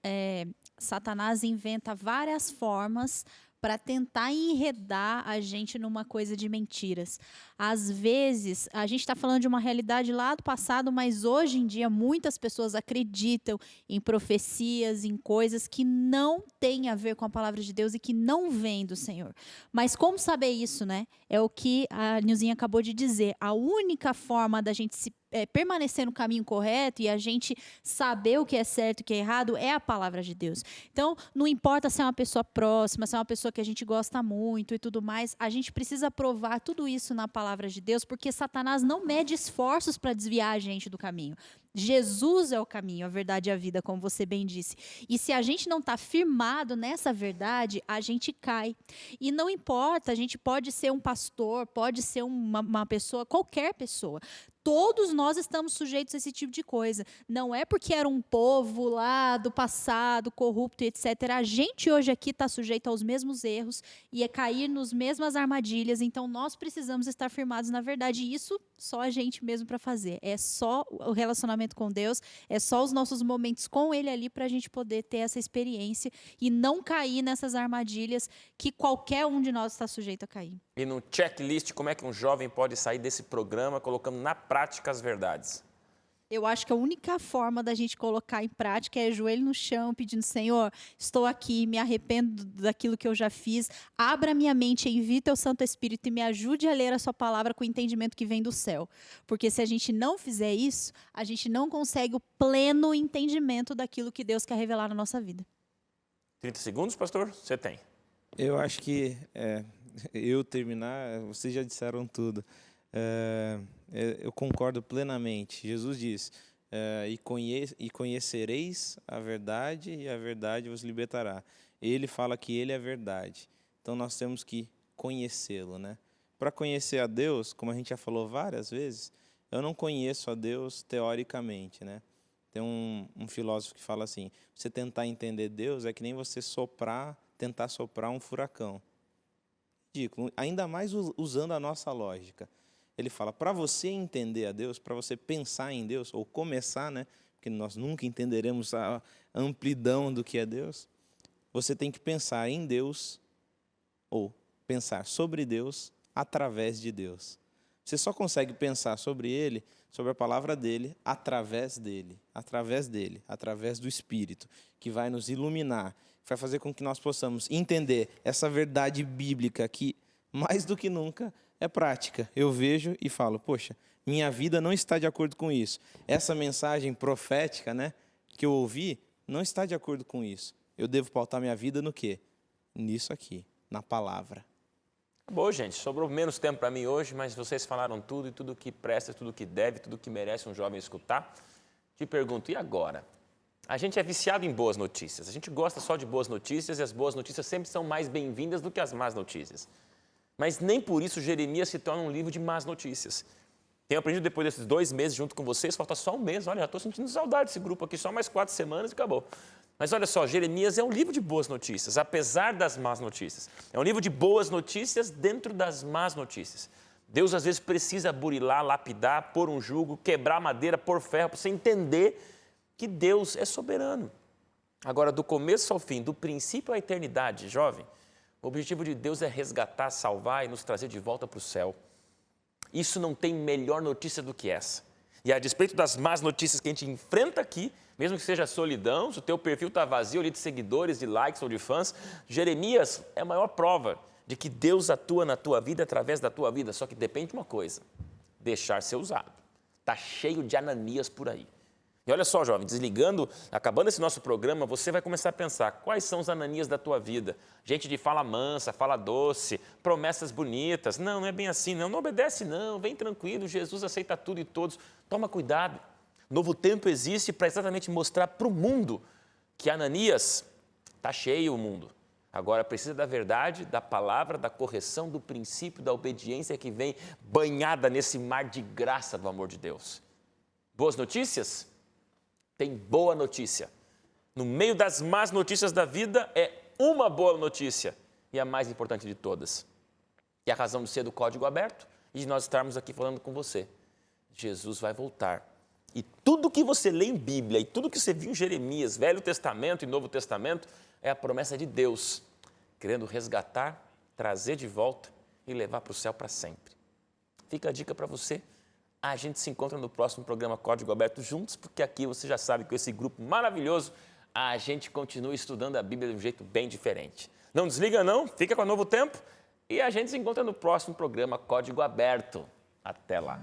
Speaker 2: Satanás inventa várias formas para tentar enredar a gente numa coisa de mentiras. Às vezes, a gente está falando de uma realidade lá do passado, mas hoje em dia muitas pessoas acreditam em profecias, em coisas que não têm a ver com a palavra de Deus e que não vêm do Senhor. Mas como saber isso, né? É o que a Nilzinha acabou de dizer. A única forma da gente permanecer no caminho correto e a gente saber o que é certo e o que é errado é a palavra de Deus. Então, não importa se é uma pessoa próxima, se é uma pessoa que a gente gosta muito e tudo mais, a gente precisa provar tudo isso na palavra de Deus, porque Satanás não mede esforços para desviar a gente do caminho. Jesus é o caminho, a verdade e a vida, como você bem disse. E se a gente não está firmado nessa verdade, a gente cai. E não importa, a gente pode ser um pastor, pode ser uma pessoa, qualquer pessoa. Todos nós estamos sujeitos a esse tipo de coisa. Não é porque era um povo lá do passado, corrupto, etc. A gente hoje aqui está sujeito aos mesmos erros e a cair nas mesmas armadilhas. Então, nós precisamos estar firmados na verdade. E isso só a gente mesmo para fazer. É só o relacionamento com Deus, é só os nossos momentos com Ele ali para a gente poder ter essa experiência e não cair nessas armadilhas que qualquer um de nós está sujeito a cair.
Speaker 1: E no checklist, como é que um jovem pode sair desse programa colocando na prática as verdades?
Speaker 2: Eu acho que a única forma da gente colocar em prática é joelho no chão, pedindo, Senhor, estou aqui, me arrependo daquilo que eu já fiz, abra minha mente, envie teu Santo Espírito e me ajude a ler a sua palavra com o entendimento que vem do céu. Porque se a gente não fizer isso, a gente não consegue o pleno entendimento daquilo que Deus quer revelar na nossa vida.
Speaker 1: 30 segundos, pastor? Você tem.
Speaker 8: Eu acho que eu terminar, vocês já disseram tudo. Eu concordo plenamente. Jesus diz, e conhecereis a verdade e a verdade vos libertará. Ele fala que ele é a verdade. Então nós temos que conhecê-lo, né? Para conhecer a Deus, como a gente já falou várias vezes, eu não conheço a Deus teoricamente, né? Tem um filósofo que fala assim, você tentar entender Deus é que nem você tentar soprar um furacão. Ridículo, ainda mais usando a nossa lógica. Ele fala, para você entender a Deus, para você pensar em Deus, ou começar, né? Porque nós nunca entenderemos a amplidão do que é Deus, você tem que pensar em Deus, ou pensar sobre Deus, através de Deus. Você só consegue pensar sobre Ele, sobre a palavra dEle, através do Espírito, que vai nos iluminar, vai fazer com que nós possamos entender essa verdade bíblica que, mais do que nunca, é prática. Eu vejo e falo, poxa, minha vida não está de acordo com isso. Essa mensagem profética, né, que eu ouvi, não está de acordo com isso. Eu devo pautar minha vida no quê? Nisso aqui, na palavra.
Speaker 1: Bom, gente, sobrou menos tempo para mim hoje, mas vocês falaram tudo e tudo que presta, tudo que deve, tudo que merece um jovem escutar. Te pergunto, e agora? A gente é viciado em boas notícias, a gente gosta só de boas notícias e as boas notícias sempre são mais bem-vindas do que as más notícias. Mas nem por isso Jeremias se torna um livro de más notícias. Tenho aprendido depois desses 2 meses junto com vocês, falta só um mês, olha, já estou sentindo saudade desse grupo aqui, só mais 4 semanas e acabou. Mas olha só, Jeremias é um livro de boas notícias, apesar das más notícias. É um livro de boas notícias dentro das más notícias. Deus às vezes precisa burilar, lapidar, pôr um jugo, quebrar madeira, pôr ferro, para você entender que Deus é soberano. Agora, do começo ao fim, do princípio à eternidade, jovem, o objetivo de Deus é resgatar, salvar e nos trazer de volta para o céu. Isso não tem melhor notícia do que essa. E a despeito das más notícias que a gente enfrenta aqui, mesmo que seja solidão, se o teu perfil está vazio ali de seguidores, de likes ou de fãs, Jeremias é a maior prova de que Deus atua na tua vida através da tua vida. Só que depende de uma coisa, deixar ser usado. Está cheio de Ananias por aí. E olha só, jovem, desligando, acabando esse nosso programa, você vai começar a pensar quais são os Ananias da tua vida. Gente de fala mansa, fala doce, promessas bonitas. Não é bem assim, não obedece não, vem tranquilo, Jesus aceita tudo e todos. Toma cuidado. Novo Tempo existe para exatamente mostrar para o mundo que Ananias está cheio o mundo. Agora precisa da verdade, da palavra, da correção, do princípio, da obediência que vem banhada nesse mar de graça do amor de Deus. Boas notícias? Tem boa notícia. No meio das más notícias da vida é uma boa notícia e a mais importante de todas. E a razão de ser do Código Aberto e de nós estarmos aqui falando com você. Jesus vai voltar. E tudo que você lê em Bíblia e tudo que você viu em Jeremias, Velho Testamento e Novo Testamento, é a promessa de Deus, querendo resgatar, trazer de volta e levar para o céu para sempre. Fica a dica para você. A gente se encontra no próximo programa Código Aberto juntos, porque aqui você já sabe que com esse grupo maravilhoso, a gente continua estudando a Bíblia de um jeito bem diferente. Não desliga não, fica com o Novo Tempo e a gente se encontra no próximo programa Código Aberto. Até lá.